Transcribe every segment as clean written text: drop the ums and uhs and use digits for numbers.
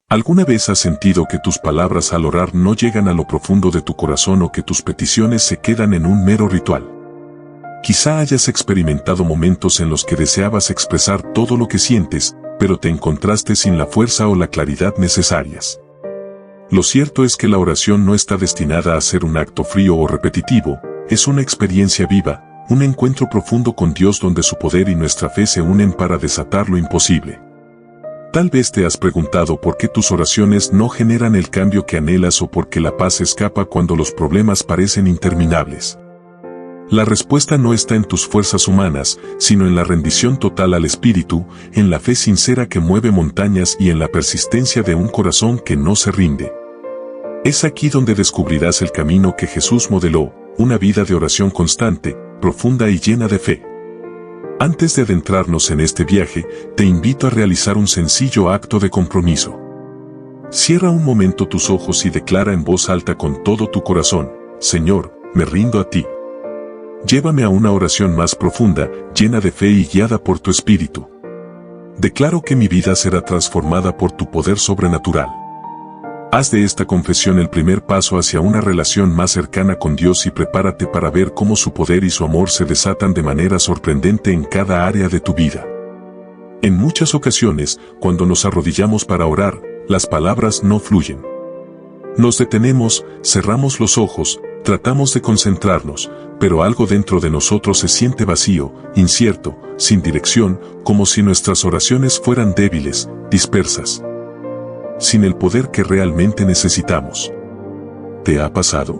¿Alguna vez has sentido que tus palabras al orar no llegan a lo profundo de tu corazón o que tus peticiones se quedan en un mero ritual? Quizá hayas experimentado momentos en los que deseabas expresar todo lo que sientes, pero te encontraste sin la fuerza o la claridad necesarias. Lo cierto es que la oración no está destinada a ser un acto frío o repetitivo, es una experiencia viva, un encuentro profundo con Dios donde su poder y nuestra fe se unen para desatar lo imposible. Tal vez te has preguntado por qué tus oraciones no generan el cambio que anhelas o por qué la paz escapa cuando los problemas parecen interminables. La respuesta no está en tus fuerzas humanas, sino en la rendición total al Espíritu, en la fe sincera que mueve montañas y en la persistencia de un corazón que no se rinde. Es aquí donde descubrirás el camino que Jesús modeló, una vida de oración constante, profunda y llena de fe. Antes de adentrarnos en este viaje, te invito a realizar un sencillo acto de compromiso. Cierra un momento tus ojos y declara en voz alta con todo tu corazón: Señor, me rindo a ti. Llévame a una oración más profunda, llena de fe y guiada por tu Espíritu. Declaro que mi vida será transformada por tu poder sobrenatural. Haz de esta confesión el primer paso hacia una relación más cercana con Dios y prepárate para ver cómo su poder y su amor se desatan de manera sorprendente en cada área de tu vida. En muchas ocasiones, cuando nos arrodillamos para orar, las palabras no fluyen. Nos detenemos, cerramos los ojos, tratamos de concentrarnos, pero algo dentro de nosotros se siente vacío, incierto, sin dirección, como si nuestras oraciones fueran débiles, dispersas, sin el poder que realmente necesitamos. ¿Te ha pasado?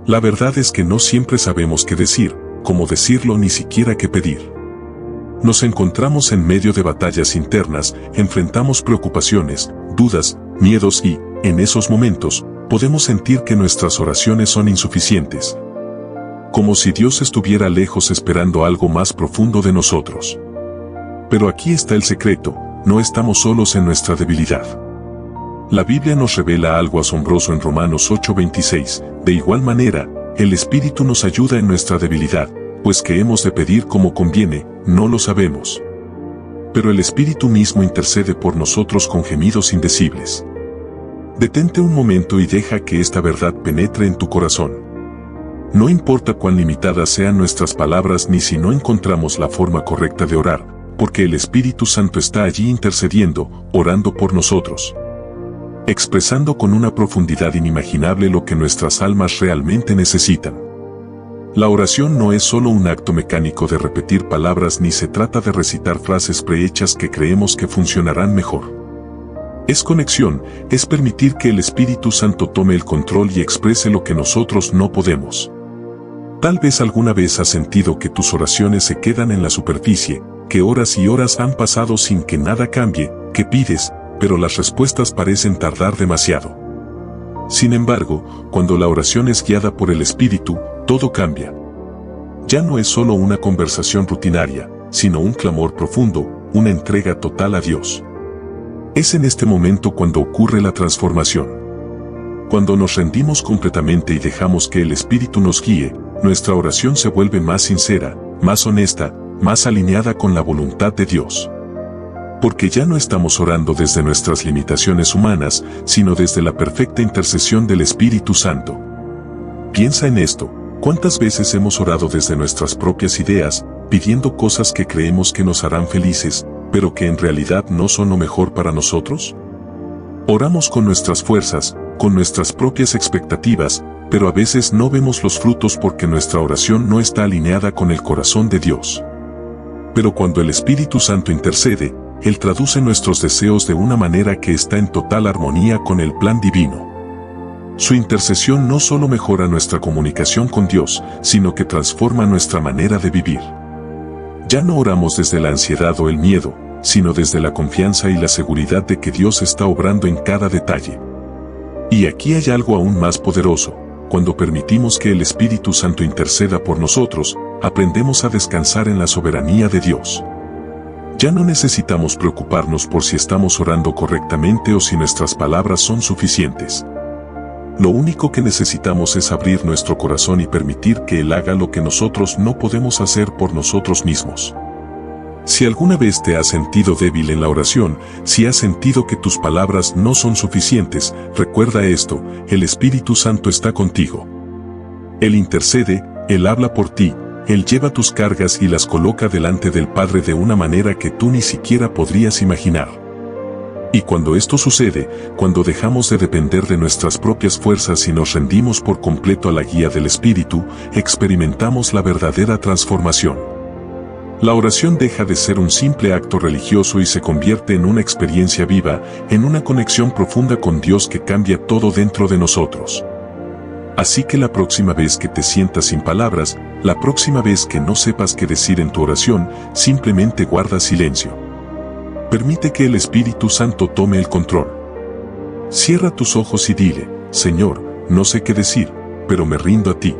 La verdad es que no siempre sabemos qué decir, cómo decirlo, ni siquiera qué pedir. Nos encontramos en medio de batallas internas, enfrentamos preocupaciones, dudas, miedos y, en esos momentos, podemos sentir que nuestras oraciones son insuficientes. Como si Dios estuviera lejos esperando algo más profundo de nosotros. Pero aquí está el secreto: no estamos solos en nuestra debilidad. La Biblia nos revela algo asombroso en Romanos 8:26, de igual manera, el Espíritu nos ayuda en nuestra debilidad, pues que hemos de pedir como conviene, no lo sabemos. Pero el Espíritu mismo intercede por nosotros con gemidos indecibles. Detente un momento y deja que esta verdad penetre en tu corazón. No importa cuán limitadas sean nuestras palabras ni si no encontramos la forma correcta de orar, porque el Espíritu Santo está allí intercediendo, orando por nosotros, expresando con una profundidad inimaginable lo que nuestras almas realmente necesitan. La oración no es solo un acto mecánico de repetir palabras ni se trata de recitar frases prehechas que creemos que funcionarán mejor. Es conexión, es permitir que el Espíritu Santo tome el control y exprese lo que nosotros no podemos. Tal vez alguna vez has sentido que tus oraciones se quedan en la superficie, que horas y horas han pasado sin que nada cambie, que pides, pero las respuestas parecen tardar demasiado. Sin embargo, cuando la oración es guiada por el Espíritu, todo cambia. Ya no es solo una conversación rutinaria, sino un clamor profundo, una entrega total a Dios. Es en este momento cuando ocurre la transformación. Cuando nos rendimos completamente y dejamos que el Espíritu nos guíe, nuestra oración se vuelve más sincera, más honesta, más alineada con la voluntad de Dios. Porque ya no estamos orando desde nuestras limitaciones humanas, sino desde la perfecta intercesión del Espíritu Santo. Piensa en esto: ¿cuántas veces hemos orado desde nuestras propias ideas, pidiendo cosas que creemos que nos harán felices, pero que en realidad no son lo mejor para nosotros? Oramos con nuestras fuerzas, con nuestras propias expectativas, pero a veces no vemos los frutos porque nuestra oración no está alineada con el corazón de Dios. Pero cuando el Espíritu Santo intercede, Él traduce nuestros deseos de una manera que está en total armonía con el plan divino. Su intercesión no solo mejora nuestra comunicación con Dios, sino que transforma nuestra manera de vivir. Ya no oramos desde la ansiedad o el miedo, sino desde la confianza y la seguridad de que Dios está obrando en cada detalle. Y aquí hay algo aún más poderoso: cuando permitimos que el Espíritu Santo interceda por nosotros, aprendemos a descansar en la soberanía de Dios. Ya no necesitamos preocuparnos por si estamos orando correctamente o si nuestras palabras son suficientes. Lo único que necesitamos es abrir nuestro corazón y permitir que Él haga lo que nosotros no podemos hacer por nosotros mismos. Si alguna vez te has sentido débil en la oración, si has sentido que tus palabras no son suficientes, recuerda esto: el Espíritu Santo está contigo. Él intercede, Él habla por ti, Él lleva tus cargas y las coloca delante del Padre de una manera que tú ni siquiera podrías imaginar. Y cuando esto sucede, cuando dejamos de depender de nuestras propias fuerzas y nos rendimos por completo a la guía del Espíritu, experimentamos la verdadera transformación. La oración deja de ser un simple acto religioso y se convierte en una experiencia viva, en una conexión profunda con Dios que cambia todo dentro de nosotros. Así que la próxima vez que te sientas sin palabras, la próxima vez que no sepas qué decir en tu oración, simplemente guarda silencio. Permite que el Espíritu Santo tome el control. Cierra tus ojos y dile: Señor, no sé qué decir, pero me rindo a ti.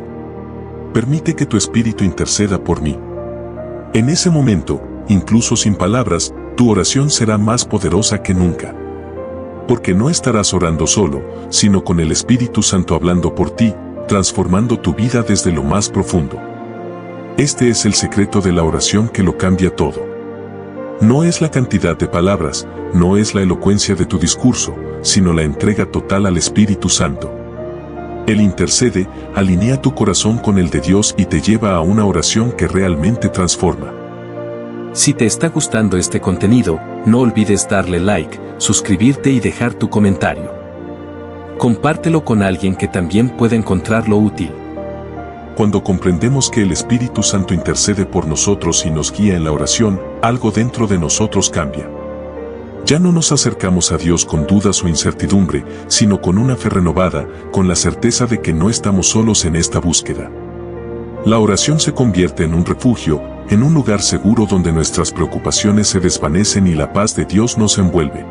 Permite que tu Espíritu interceda por mí. En ese momento, incluso sin palabras, tu oración será más poderosa que nunca. Porque no estarás orando solo, sino con el Espíritu Santo hablando por ti, transformando tu vida desde lo más profundo. Este es el secreto de la oración que lo cambia todo. No es la cantidad de palabras, no es la elocuencia de tu discurso, sino la entrega total al Espíritu Santo. Él intercede, alinea tu corazón con el de Dios y te lleva a una oración que realmente transforma. Si te está gustando este contenido, no olvides darle like, suscribirte y dejar tu comentario. Compártelo con alguien que también pueda encontrarlo útil. Cuando comprendemos que el Espíritu Santo intercede por nosotros y nos guía en la oración, algo dentro de nosotros cambia. Ya no nos acercamos a Dios con dudas o incertidumbre, sino con una fe renovada, con la certeza de que no estamos solos en esta búsqueda. La oración se convierte en un refugio, en un lugar seguro donde nuestras preocupaciones se desvanecen y la paz de Dios nos envuelve.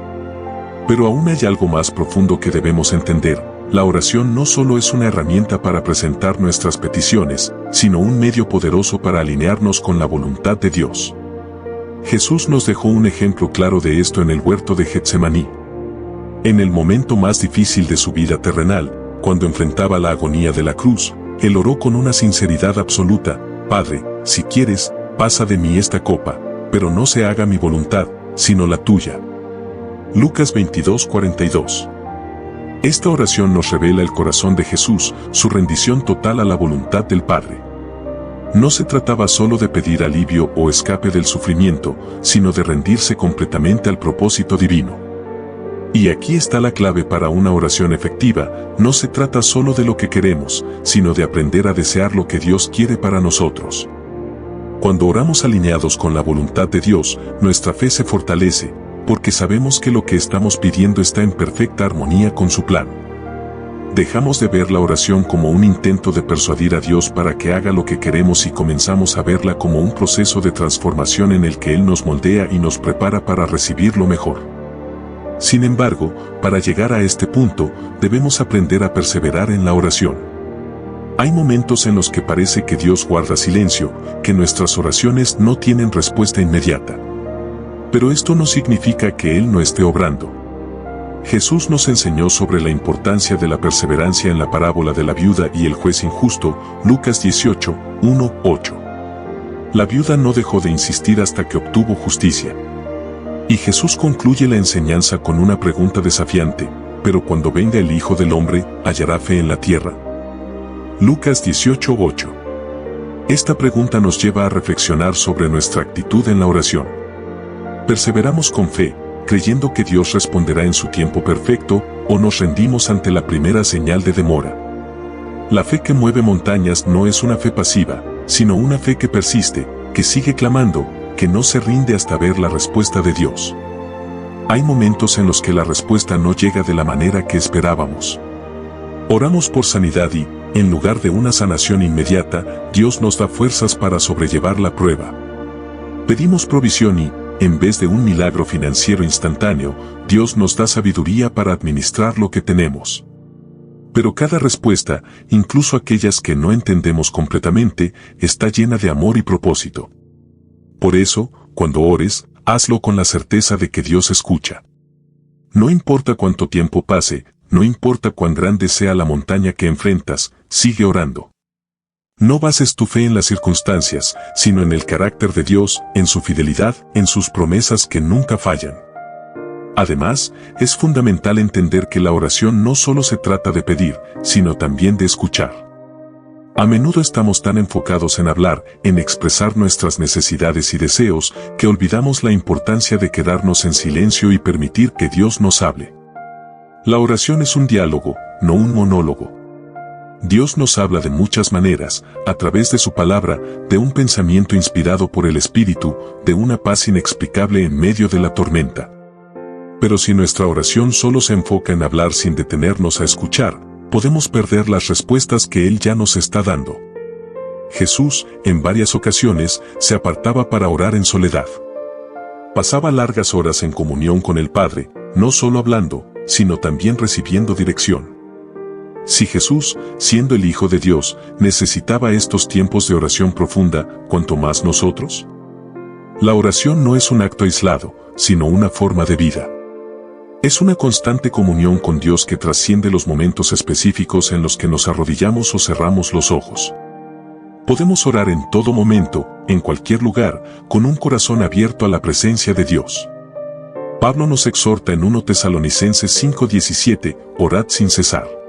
Pero aún hay algo más profundo que debemos entender: la oración no solo es una herramienta para presentar nuestras peticiones, sino un medio poderoso para alinearnos con la voluntad de Dios. Jesús nos dejó un ejemplo claro de esto en el huerto de Getsemaní. En el momento más difícil de su vida terrenal, cuando enfrentaba la agonía de la cruz, Él oró con una sinceridad absoluta: Padre, si quieres, pasa de mí esta copa, pero no se haga mi voluntad, sino la tuya. Lucas 22:42. Esta oración nos revela el corazón de Jesús, su rendición total a la voluntad del Padre. No se trataba solo de pedir alivio o escape del sufrimiento, sino de rendirse completamente al propósito divino. Y aquí está la clave para una oración efectiva: no se trata solo de lo que queremos, sino de aprender a desear lo que Dios quiere para nosotros. Cuando oramos alineados con la voluntad de Dios, nuestra fe se fortalece, porque sabemos que lo que estamos pidiendo está en perfecta armonía con su plan. Dejamos de ver la oración como un intento de persuadir a Dios para que haga lo que queremos y comenzamos a verla como un proceso de transformación en el que Él nos moldea y nos prepara para recibir lo mejor. Sin embargo, para llegar a este punto, debemos aprender a perseverar en la oración. Hay momentos en los que parece que Dios guarda silencio, que nuestras oraciones no tienen respuesta inmediata. Pero esto no significa que Él no esté obrando. Jesús nos enseñó sobre la importancia de la perseverancia en la parábola de la viuda y el juez injusto, Lucas 18, 1-8. La viuda no dejó de insistir hasta que obtuvo justicia. Y Jesús concluye la enseñanza con una pregunta desafiante: ¿pero cuando venga el Hijo del Hombre, hallará fe en la tierra? Lucas 18:8. Esta pregunta nos lleva a reflexionar sobre nuestra actitud en la oración. ¿Perseveramos con fe, creyendo que Dios responderá en su tiempo perfecto, o nos rendimos ante la primera señal de demora? La fe que mueve montañas no es una fe pasiva, sino una fe que persiste, que sigue clamando, que no se rinde hasta ver la respuesta de Dios. Hay momentos en los que la respuesta no llega de la manera que esperábamos. Oramos por sanidad y, en lugar de una sanación inmediata, Dios nos da fuerzas para sobrellevar la prueba. Pedimos provisión y, en vez de un milagro financiero instantáneo, Dios nos da sabiduría para administrar lo que tenemos. Pero cada respuesta, incluso aquellas que no entendemos completamente, está llena de amor y propósito. Por eso, cuando ores, hazlo con la certeza de que Dios escucha. No importa cuánto tiempo pase, no importa cuán grande sea la montaña que enfrentas, sigue orando. No bases tu fe en las circunstancias, sino en el carácter de Dios, en su fidelidad, en sus promesas que nunca fallan. Además, es fundamental entender que la oración no solo se trata de pedir, sino también de escuchar. A menudo estamos tan enfocados en hablar, en expresar nuestras necesidades y deseos, que olvidamos la importancia de quedarnos en silencio y permitir que Dios nos hable. La oración es un diálogo, no un monólogo. Dios nos habla de muchas maneras, a través de su palabra, de un pensamiento inspirado por el Espíritu, de una paz inexplicable en medio de la tormenta. Pero si nuestra oración solo se enfoca en hablar sin detenernos a escuchar, podemos perder las respuestas que Él ya nos está dando. Jesús, en varias ocasiones, se apartaba para orar en soledad. Pasaba largas horas en comunión con el Padre, no solo hablando, sino también recibiendo dirección. Si Jesús, siendo el Hijo de Dios, necesitaba estos tiempos de oración profunda, ¿cuánto más nosotros? La oración no es un acto aislado, sino una forma de vida. Es una constante comunión con Dios que trasciende los momentos específicos en los que nos arrodillamos o cerramos los ojos. Podemos orar en todo momento, en cualquier lugar, con un corazón abierto a la presencia de Dios. Pablo nos exhorta en 1 Tesalonicenses 5:17, orad sin cesar.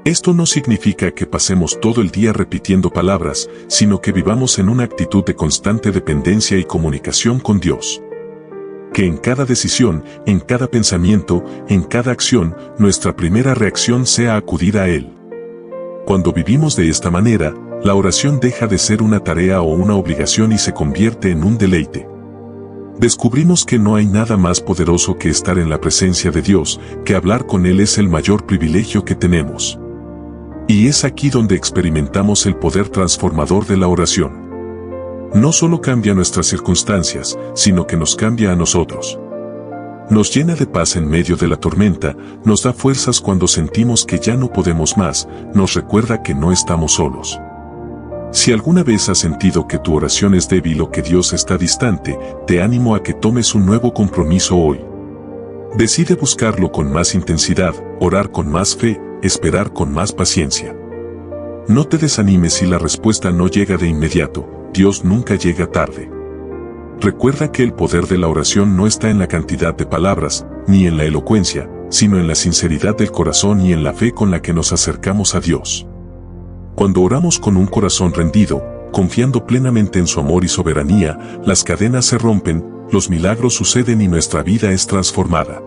Esto no significa que pasemos todo el día repitiendo palabras, sino que vivamos en una actitud de constante dependencia y comunicación con Dios. Que en cada decisión, en cada pensamiento, en cada acción, nuestra primera reacción sea acudir a Él. Cuando vivimos de esta manera, la oración deja de ser una tarea o una obligación y se convierte en un deleite. Descubrimos que no hay nada más poderoso que estar en la presencia de Dios, que hablar con Él es el mayor privilegio que tenemos. Y es aquí donde experimentamos el poder transformador de la oración. No solo cambia nuestras circunstancias, sino que nos cambia a nosotros. Nos llena de paz en medio de la tormenta, nos da fuerzas cuando sentimos que ya no podemos más, nos recuerda que no estamos solos. Si alguna vez has sentido que tu oración es débil o que Dios está distante, te animo a que tomes un nuevo compromiso hoy. Decide buscarlo con más intensidad, orar con más fe, esperar con más paciencia. No te desanimes si la respuesta no llega de inmediato, Dios nunca llega tarde. Recuerda que el poder de la oración no está en la cantidad de palabras, ni en la elocuencia, sino en la sinceridad del corazón y en la fe con la que nos acercamos a Dios. Cuando oramos con un corazón rendido, confiando plenamente en su amor y soberanía, las cadenas se rompen, los milagros suceden y nuestra vida es transformada.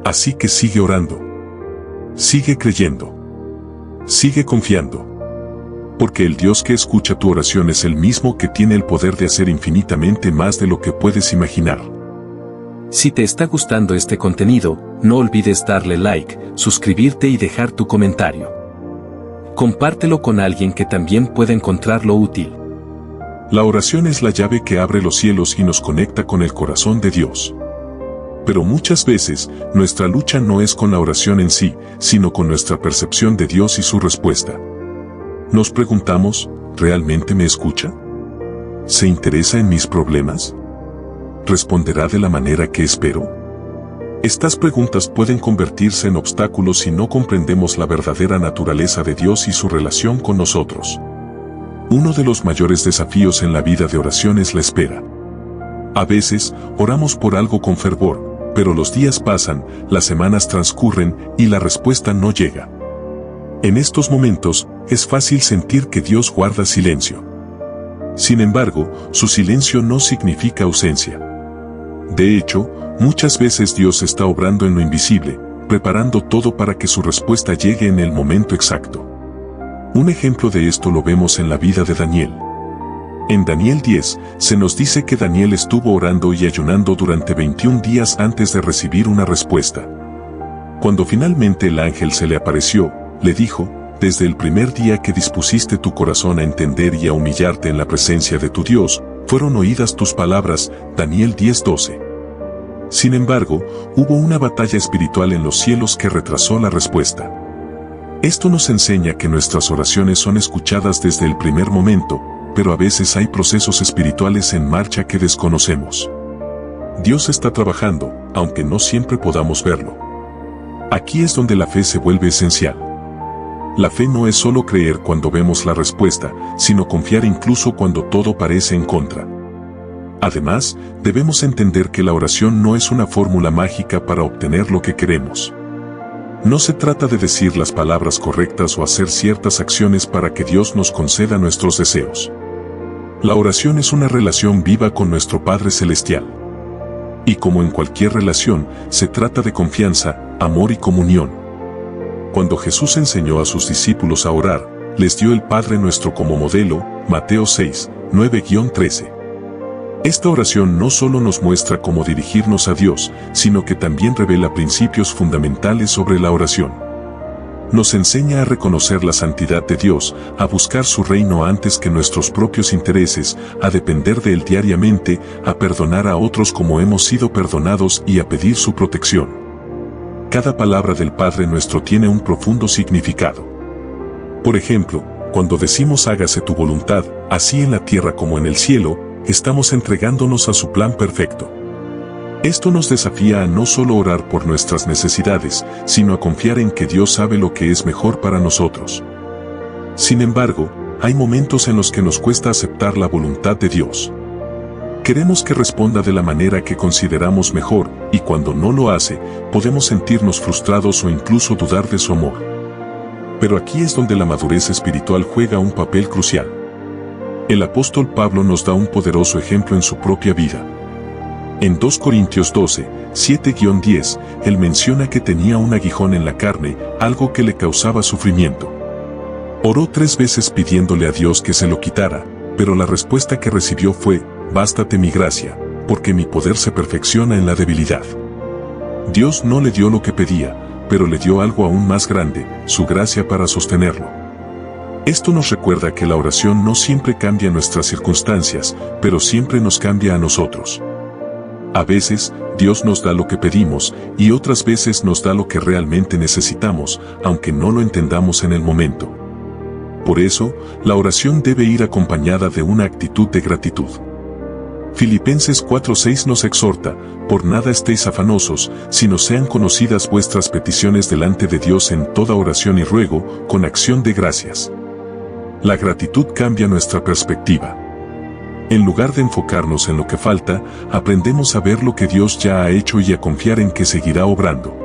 Así que sigue orando. Sigue creyendo. Sigue confiando. Porque el Dios que escucha tu oración es el mismo que tiene el poder de hacer infinitamente más de lo que puedes imaginar. Si te está gustando este contenido, no olvides darle like, suscribirte y dejar tu comentario. Compártelo con alguien que también pueda encontrarlo útil. La oración es la llave que abre los cielos y nos conecta con el corazón de Dios. Pero muchas veces, nuestra lucha no es con la oración en sí, sino con nuestra percepción de Dios y su respuesta. Nos preguntamos, ¿realmente me escucha? ¿Se interesa en mis problemas? ¿Responderá de la manera que espero? Estas preguntas pueden convertirse en obstáculos si no comprendemos la verdadera naturaleza de Dios y su relación con nosotros. Uno de los mayores desafíos en la vida de oración es la espera. A veces, oramos por algo con fervor, pero los días pasan, las semanas transcurren y la respuesta no llega. En estos momentos, es fácil sentir que Dios guarda silencio. Sin embargo, su silencio no significa ausencia. De hecho, muchas veces Dios está obrando en lo invisible, preparando todo para que su respuesta llegue en el momento exacto. Un ejemplo de esto lo vemos en la vida de Daniel. En Daniel 10, se nos dice que Daniel estuvo orando y ayunando durante 21 días antes de recibir una respuesta. Cuando finalmente el ángel se le apareció, le dijo, desde el primer día que dispusiste tu corazón a entender y a humillarte en la presencia de tu Dios, fueron oídas tus palabras, Daniel 10:12. Sin embargo, hubo una batalla espiritual en los cielos que retrasó la respuesta. Esto nos enseña que nuestras oraciones son escuchadas desde el primer momento, pero a veces hay procesos espirituales en marcha que desconocemos. Dios está trabajando, aunque no siempre podamos verlo. Aquí es donde la fe se vuelve esencial. La fe no es solo creer cuando vemos la respuesta, sino confiar incluso cuando todo parece en contra. Además, debemos entender que la oración no es una fórmula mágica para obtener lo que queremos. No se trata de decir las palabras correctas o hacer ciertas acciones para que Dios nos conceda nuestros deseos. La oración es una relación viva con nuestro Padre Celestial. Y como en cualquier relación, se trata de confianza, amor y comunión. Cuando Jesús enseñó a sus discípulos a orar, les dio el Padre Nuestro como modelo, Mateo 6, 9-13. Esta oración no solo nos muestra cómo dirigirnos a Dios, sino que también revela principios fundamentales sobre la oración. Nos enseña a reconocer la santidad de Dios, a buscar su reino antes que nuestros propios intereses, a depender de Él diariamente, a perdonar a otros como hemos sido perdonados y a pedir su protección. Cada palabra del Padre Nuestro tiene un profundo significado. Por ejemplo, cuando decimos hágase tu voluntad, así en la tierra como en el cielo, estamos entregándonos a su plan perfecto. Esto nos desafía a no solo orar por nuestras necesidades, sino a confiar en que Dios sabe lo que es mejor para nosotros. Sin embargo, hay momentos en los que nos cuesta aceptar la voluntad de Dios. Queremos que responda de la manera que consideramos mejor, y cuando no lo hace, podemos sentirnos frustrados o incluso dudar de su amor. Pero aquí es donde la madurez espiritual juega un papel crucial. El apóstol Pablo nos da un poderoso ejemplo en su propia vida. En 2 Corintios 12, 7-10, él menciona que tenía un aguijón en la carne, algo que le causaba sufrimiento. Oró 3 veces pidiéndole a Dios que se lo quitara, pero la respuesta que recibió fue: bástate mi gracia, porque mi poder se perfecciona en la debilidad. Dios no le dio lo que pedía, pero le dio algo aún más grande, su gracia para sostenerlo. Esto nos recuerda que la oración no siempre cambia nuestras circunstancias, pero siempre nos cambia a nosotros. A veces, Dios nos da lo que pedimos, y otras veces nos da lo que realmente necesitamos, aunque no lo entendamos en el momento. Por eso, la oración debe ir acompañada de una actitud de gratitud. Filipenses 4:6 nos exhorta: por nada estéis afanosos, sino sean conocidas vuestras peticiones delante de Dios en toda oración y ruego, con acción de gracias. La gratitud cambia nuestra perspectiva. En lugar de enfocarnos en lo que falta, aprendemos a ver lo que Dios ya ha hecho y a confiar en que seguirá obrando.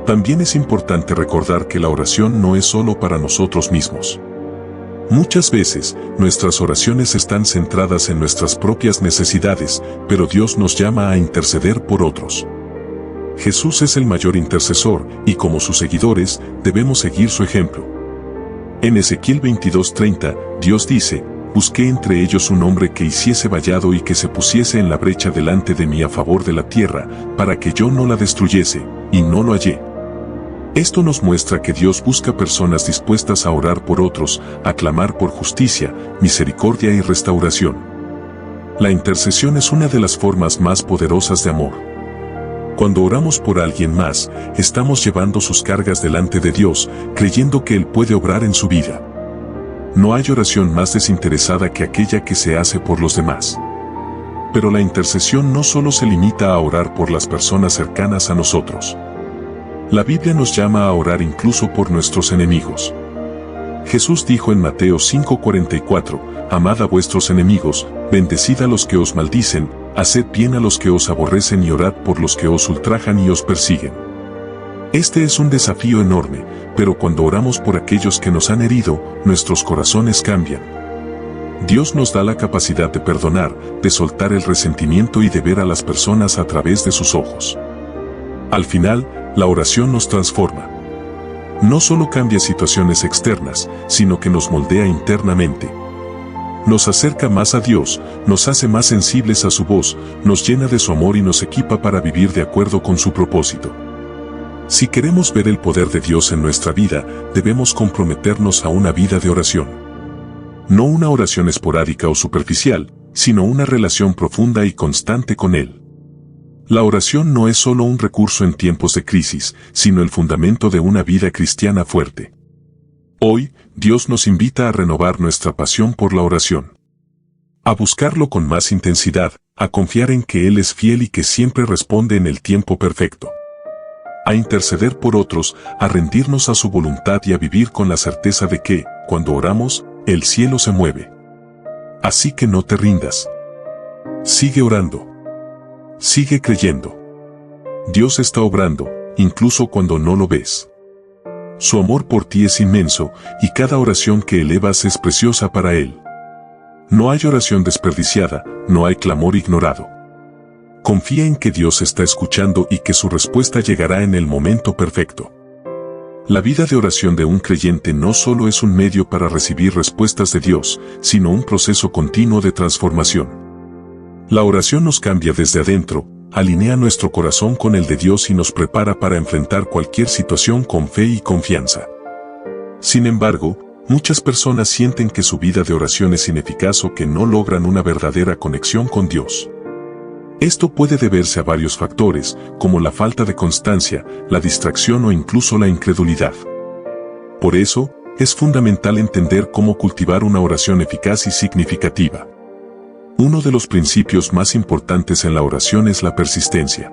También es importante recordar que la oración no es solo para nosotros mismos. Muchas veces, nuestras oraciones están centradas en nuestras propias necesidades, pero Dios nos llama a interceder por otros. Jesús es el mayor intercesor, y como sus seguidores, debemos seguir su ejemplo. En Ezequiel 22:30, Dios dice: busqué entre ellos un hombre que hiciese vallado y que se pusiese en la brecha delante de mí a favor de la tierra, para que yo no la destruyese, y no lo hallé. Esto nos muestra que Dios busca personas dispuestas a orar por otros, a clamar por justicia, misericordia y restauración. La intercesión es una de las formas más poderosas de amor. Cuando oramos por alguien más, estamos llevando sus cargas delante de Dios, creyendo que Él puede obrar en su vida. No hay oración más desinteresada que aquella que se hace por los demás. Pero la intercesión no solo se limita a orar por las personas cercanas a nosotros. La Biblia nos llama a orar incluso por nuestros enemigos. Jesús dijo en Mateo 5:44, amad a vuestros enemigos, bendecid a los que os maldicen, haced bien a los que os aborrecen y orad por los que os ultrajan y os persiguen. Este es un desafío enorme, pero cuando oramos por aquellos que nos han herido, nuestros corazones cambian. Dios nos da la capacidad de perdonar, de soltar el resentimiento y de ver a las personas a través de sus ojos. Al final, la oración nos transforma. No solo cambia situaciones externas, sino que nos moldea internamente. Nos acerca más a Dios, nos hace más sensibles a su voz, nos llena de su amor y nos equipa para vivir de acuerdo con su propósito. Si queremos ver el poder de Dios en nuestra vida, debemos comprometernos a una vida de oración. No una oración esporádica o superficial, sino una relación profunda y constante con Él. La oración no es solo un recurso en tiempos de crisis, sino el fundamento de una vida cristiana fuerte. Hoy, Dios nos invita a renovar nuestra pasión por la oración. A buscarlo con más intensidad, a confiar en que Él es fiel y que siempre responde en el tiempo perfecto. a interceder por otros, a rendirnos a su voluntad y a vivir con la certeza de que, cuando oramos, el cielo se mueve. Así que no te rindas. Sigue orando. Sigue creyendo. Dios está obrando, incluso cuando no lo ves. Su amor por ti es inmenso, y cada oración que elevas es preciosa para Él. No hay oración desperdiciada, no hay clamor ignorado. Confía en que Dios está escuchando y que su respuesta llegará en el momento perfecto. La vida de oración de un creyente no solo es un medio para recibir respuestas de Dios, sino un proceso continuo de transformación. La oración nos cambia desde adentro, alinea nuestro corazón con el de Dios y nos prepara para enfrentar cualquier situación con fe y confianza. Sin embargo, muchas personas sienten que su vida de oración es ineficaz o que no logran una verdadera conexión con Dios. Esto puede deberse a varios factores, como la falta de constancia, la distracción o incluso la incredulidad. Por eso, es fundamental entender cómo cultivar una oración eficaz y significativa. Uno de los principios más importantes en la oración es la persistencia.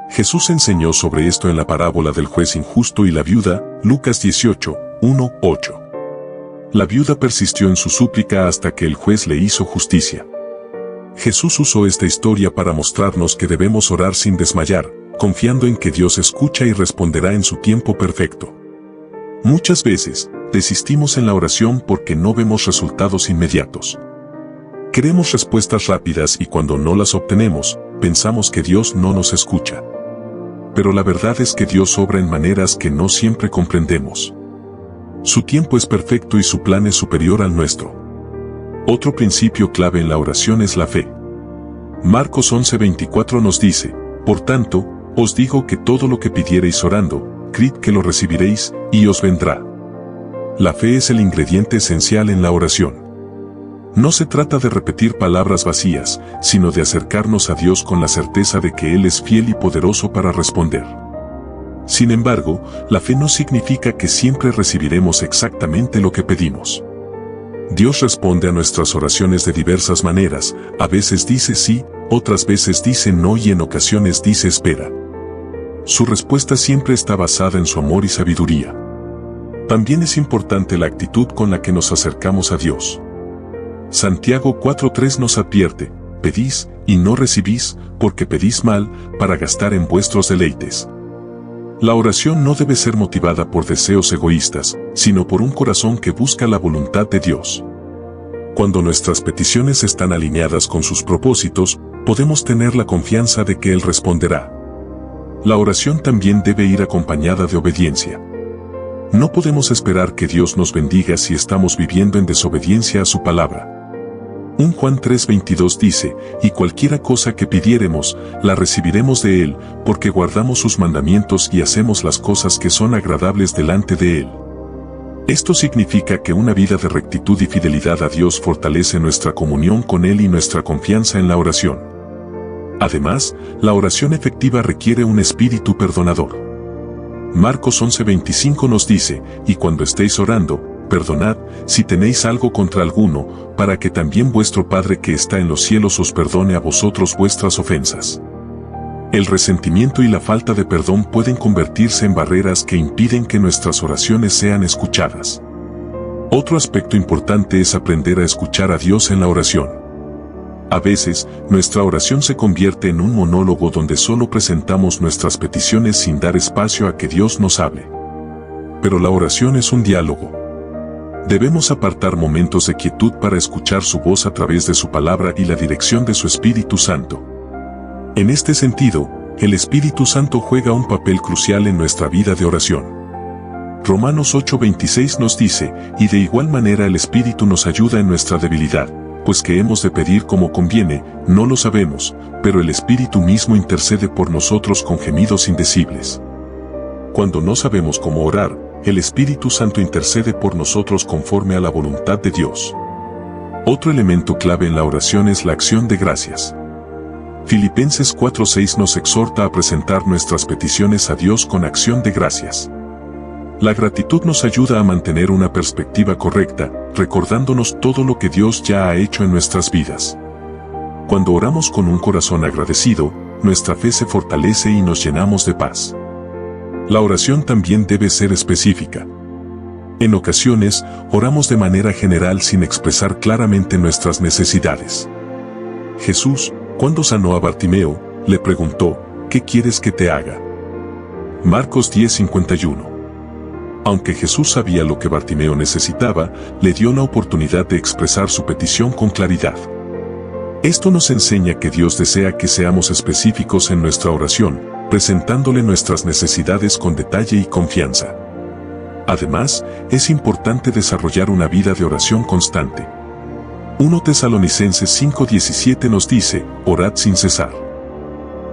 Jesús enseñó sobre esto en la parábola del juez injusto y la viuda, Lucas 18, 1-8. La viuda persistió en su súplica hasta que el juez le hizo justicia. Jesús usó esta historia para mostrarnos que debemos orar sin desmayar, confiando en que Dios escucha y responderá en su tiempo perfecto. Muchas veces, desistimos en la oración porque no vemos resultados inmediatos. Queremos respuestas rápidas y cuando no las obtenemos, pensamos que Dios no nos escucha. Pero la verdad es que Dios obra en maneras que no siempre comprendemos. Su tiempo es perfecto y su plan es superior al nuestro. Otro principio clave en la oración es la fe. Marcos 11:24 nos dice, por tanto, os digo que todo lo que pidiereis orando, creed que lo recibiréis, y os vendrá. La fe es el ingrediente esencial en la oración. No se trata de repetir palabras vacías, sino de acercarnos a Dios con la certeza de que Él es fiel y poderoso para responder. Sin embargo, la fe no significa que siempre recibiremos exactamente lo que pedimos. Dios responde a nuestras oraciones de diversas maneras, a veces dice sí, otras veces dice no y en ocasiones dice espera. Su respuesta siempre está basada en su amor y sabiduría. También es importante la actitud con la que nos acercamos a Dios. Santiago 4:3 nos advierte, pedís y no recibís, porque pedís mal, para gastar en vuestros deleites. La oración no debe ser motivada por deseos egoístas, sino por un corazón que busca la voluntad de Dios. Cuando nuestras peticiones están alineadas con sus propósitos, podemos tener la confianza de que Él responderá. La oración también debe ir acompañada de obediencia. No podemos esperar que Dios nos bendiga si estamos viviendo en desobediencia a su palabra. 1 Juan 3:22 dice, y cualquiera cosa que pidiéremos, la recibiremos de Él, porque guardamos sus mandamientos y hacemos las cosas que son agradables delante de Él. Esto significa que una vida de rectitud y fidelidad a Dios fortalece nuestra comunión con Él y nuestra confianza en la oración. Además, la oración efectiva requiere un espíritu perdonador. Marcos 11:25 nos dice, y cuando estéis orando, perdonad, si tenéis algo contra alguno, para que también vuestro Padre que está en los cielos os perdone a vosotros vuestras ofensas. El resentimiento y la falta de perdón pueden convertirse en barreras que impiden que nuestras oraciones sean escuchadas. Otro aspecto importante es aprender a escuchar a Dios en la oración. A veces, nuestra oración se convierte en un monólogo donde solo presentamos nuestras peticiones sin dar espacio a que Dios nos hable. Pero la oración es un diálogo. Debemos apartar momentos de quietud para escuchar su voz a través de su palabra y la dirección de su Espíritu Santo. En este sentido, el Espíritu Santo juega un papel crucial en nuestra vida de oración. Romanos 8:26 nos dice, y de igual manera el Espíritu nos ayuda en nuestra debilidad, pues que hemos de pedir como conviene, no lo sabemos, pero el Espíritu mismo intercede por nosotros con gemidos indecibles. Cuando no sabemos cómo orar, el Espíritu Santo intercede por nosotros conforme a la voluntad de Dios. Otro elemento clave en la oración es la acción de gracias. Filipenses 4:6 nos exhorta a presentar nuestras peticiones a Dios con acción de gracias. La gratitud nos ayuda a mantener una perspectiva correcta, recordándonos todo lo que Dios ya ha hecho en nuestras vidas. Cuando oramos con un corazón agradecido, nuestra fe se fortalece y nos llenamos de paz. La oración también debe ser específica. En ocasiones, oramos de manera general sin expresar claramente nuestras necesidades. Jesús, cuando sanó a Bartimeo, le preguntó, ¿qué quieres que te haga? Marcos 10:51. Aunque Jesús sabía lo que Bartimeo necesitaba, le dio la oportunidad de expresar su petición con claridad. Esto nos enseña que Dios desea que seamos específicos en nuestra oración, presentándole nuestras necesidades con detalle y confianza. Además, es importante desarrollar una vida de oración constante. 1 Tesalonicenses 5:17 nos dice, orad sin cesar.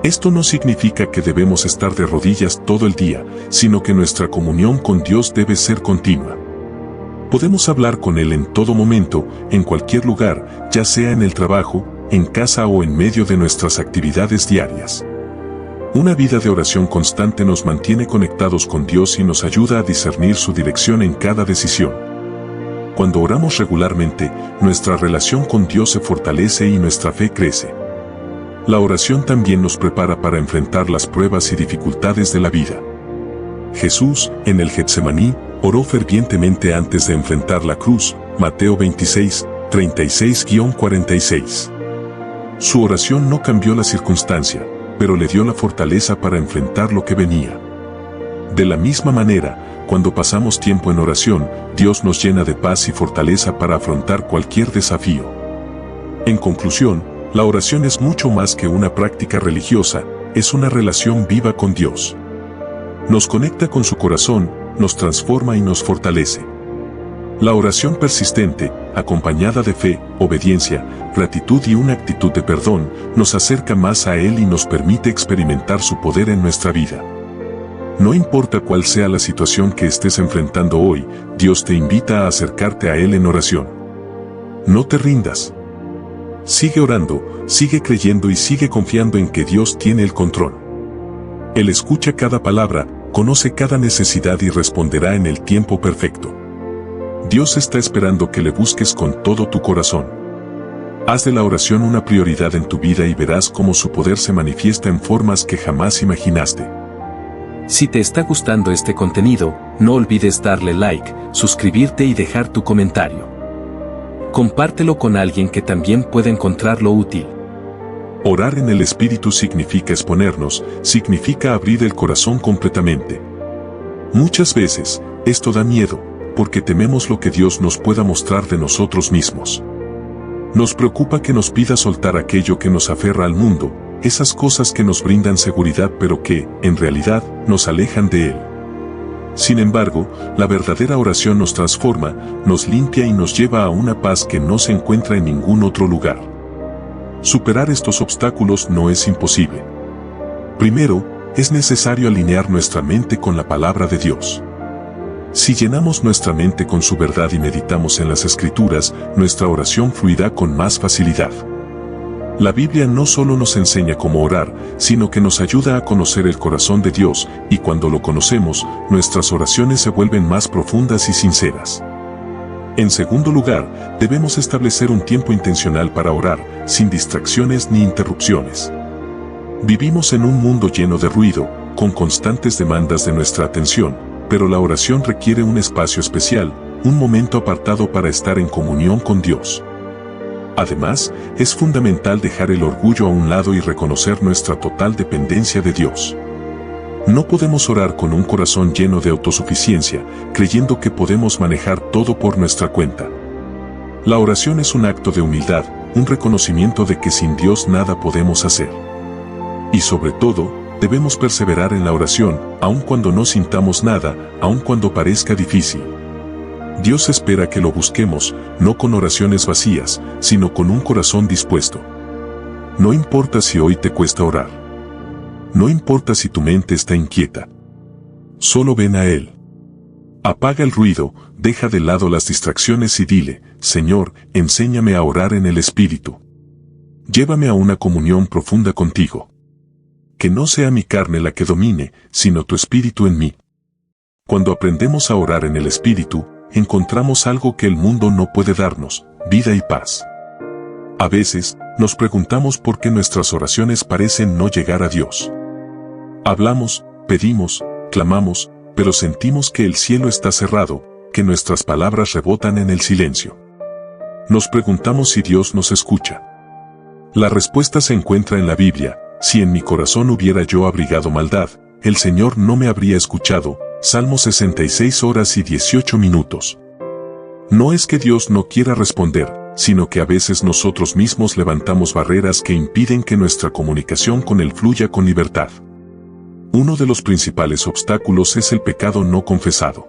Esto no significa que debemos estar de rodillas todo el día, sino que nuestra comunión con Dios debe ser continua. Podemos hablar con Él en todo momento, en cualquier lugar, ya sea en el trabajo, en casa o en medio de nuestras actividades diarias. Una vida de oración constante nos mantiene conectados con Dios y nos ayuda a discernir su dirección en cada decisión. Cuando oramos regularmente, nuestra relación con Dios se fortalece y nuestra fe crece. La oración también nos prepara para enfrentar las pruebas y dificultades de la vida. Jesús, en el Getsemaní, oró fervientemente antes de enfrentar la cruz, Mateo 26, 36-46. Su oración no cambió la circunstancia, pero le dio la fortaleza para enfrentar lo que venía. De la misma manera, cuando pasamos tiempo en oración, Dios nos llena de paz y fortaleza para afrontar cualquier desafío. En conclusión, la oración es mucho más que una práctica religiosa, es una relación viva con Dios. Nos conecta con su corazón, nos transforma y nos fortalece. La oración persistente, acompañada de fe, obediencia, gratitud y una actitud de perdón, nos acerca más a Él y nos permite experimentar su poder en nuestra vida. No importa cuál sea la situación que estés enfrentando hoy, Dios te invita a acercarte a Él en oración. No te rindas. Sigue orando, sigue creyendo y sigue confiando en que Dios tiene el control. Él escucha cada palabra, conoce cada necesidad y responderá en el tiempo perfecto. Dios está esperando que le busques con todo tu corazón. Haz de la oración una prioridad en tu vida y verás cómo su poder se manifiesta en formas que jamás imaginaste. Si te está gustando este contenido, no olvides darle like, suscribirte y dejar tu comentario. Compártelo con alguien que también pueda encontrarlo útil. Orar en el Espíritu significa exponernos, significa abrir el corazón completamente. Muchas veces, esto da miedo, porque tememos lo que Dios nos pueda mostrar de nosotros mismos. Nos preocupa que nos pida soltar aquello que nos aferra al mundo, esas cosas que nos brindan seguridad pero que, en realidad, nos alejan de Él. Sin embargo, la verdadera oración nos transforma, nos limpia y nos lleva a una paz que no se encuentra en ningún otro lugar. Superar estos obstáculos no es imposible. Primero, es necesario alinear nuestra mente con la palabra de Dios. Si llenamos nuestra mente con su verdad y meditamos en las Escrituras, nuestra oración fluirá con más facilidad. La Biblia no solo nos enseña cómo orar, sino que nos ayuda a conocer el corazón de Dios, y cuando lo conocemos, nuestras oraciones se vuelven más profundas y sinceras. En segundo lugar, debemos establecer un tiempo intencional para orar, sin distracciones ni interrupciones. Vivimos en un mundo lleno de ruido, con constantes demandas de nuestra atención, pero la oración requiere un espacio especial, un momento apartado para estar en comunión con Dios. Además, es fundamental dejar el orgullo a un lado y reconocer nuestra total dependencia de Dios. No podemos orar con un corazón lleno de autosuficiencia, creyendo que podemos manejar todo por nuestra cuenta. La oración es un acto de humildad, un reconocimiento de que sin Dios nada podemos hacer. Y sobre todo, debemos perseverar en la oración, aun cuando no sintamos nada, aun cuando parezca difícil. Dios espera que lo busquemos, no con oraciones vacías, sino con un corazón dispuesto. No importa si hoy te cuesta orar. No importa si tu mente está inquieta. Solo ven a Él. Apaga el ruido, deja de lado las distracciones y dile, Señor, enséñame a orar en el Espíritu. Llévame a una comunión profunda contigo. Que no sea mi carne la que domine, sino tu Espíritu en mí. Cuando aprendemos a orar en el Espíritu, encontramos algo que el mundo no puede darnos, vida y paz. A veces, nos preguntamos por qué nuestras oraciones parecen no llegar a Dios. Hablamos, pedimos, clamamos, pero sentimos que el cielo está cerrado, que nuestras palabras rebotan en el silencio. Nos preguntamos si Dios nos escucha. La respuesta se encuentra en la Biblia: si en mi corazón hubiera yo abrigado maldad, el Señor no me habría escuchado. Salmo 66 horas y 18 minutos. No es que Dios no quiera responder, sino que a veces nosotros mismos levantamos barreras que impiden que nuestra comunicación con Él fluya con libertad. Uno de los principales obstáculos es el pecado no confesado.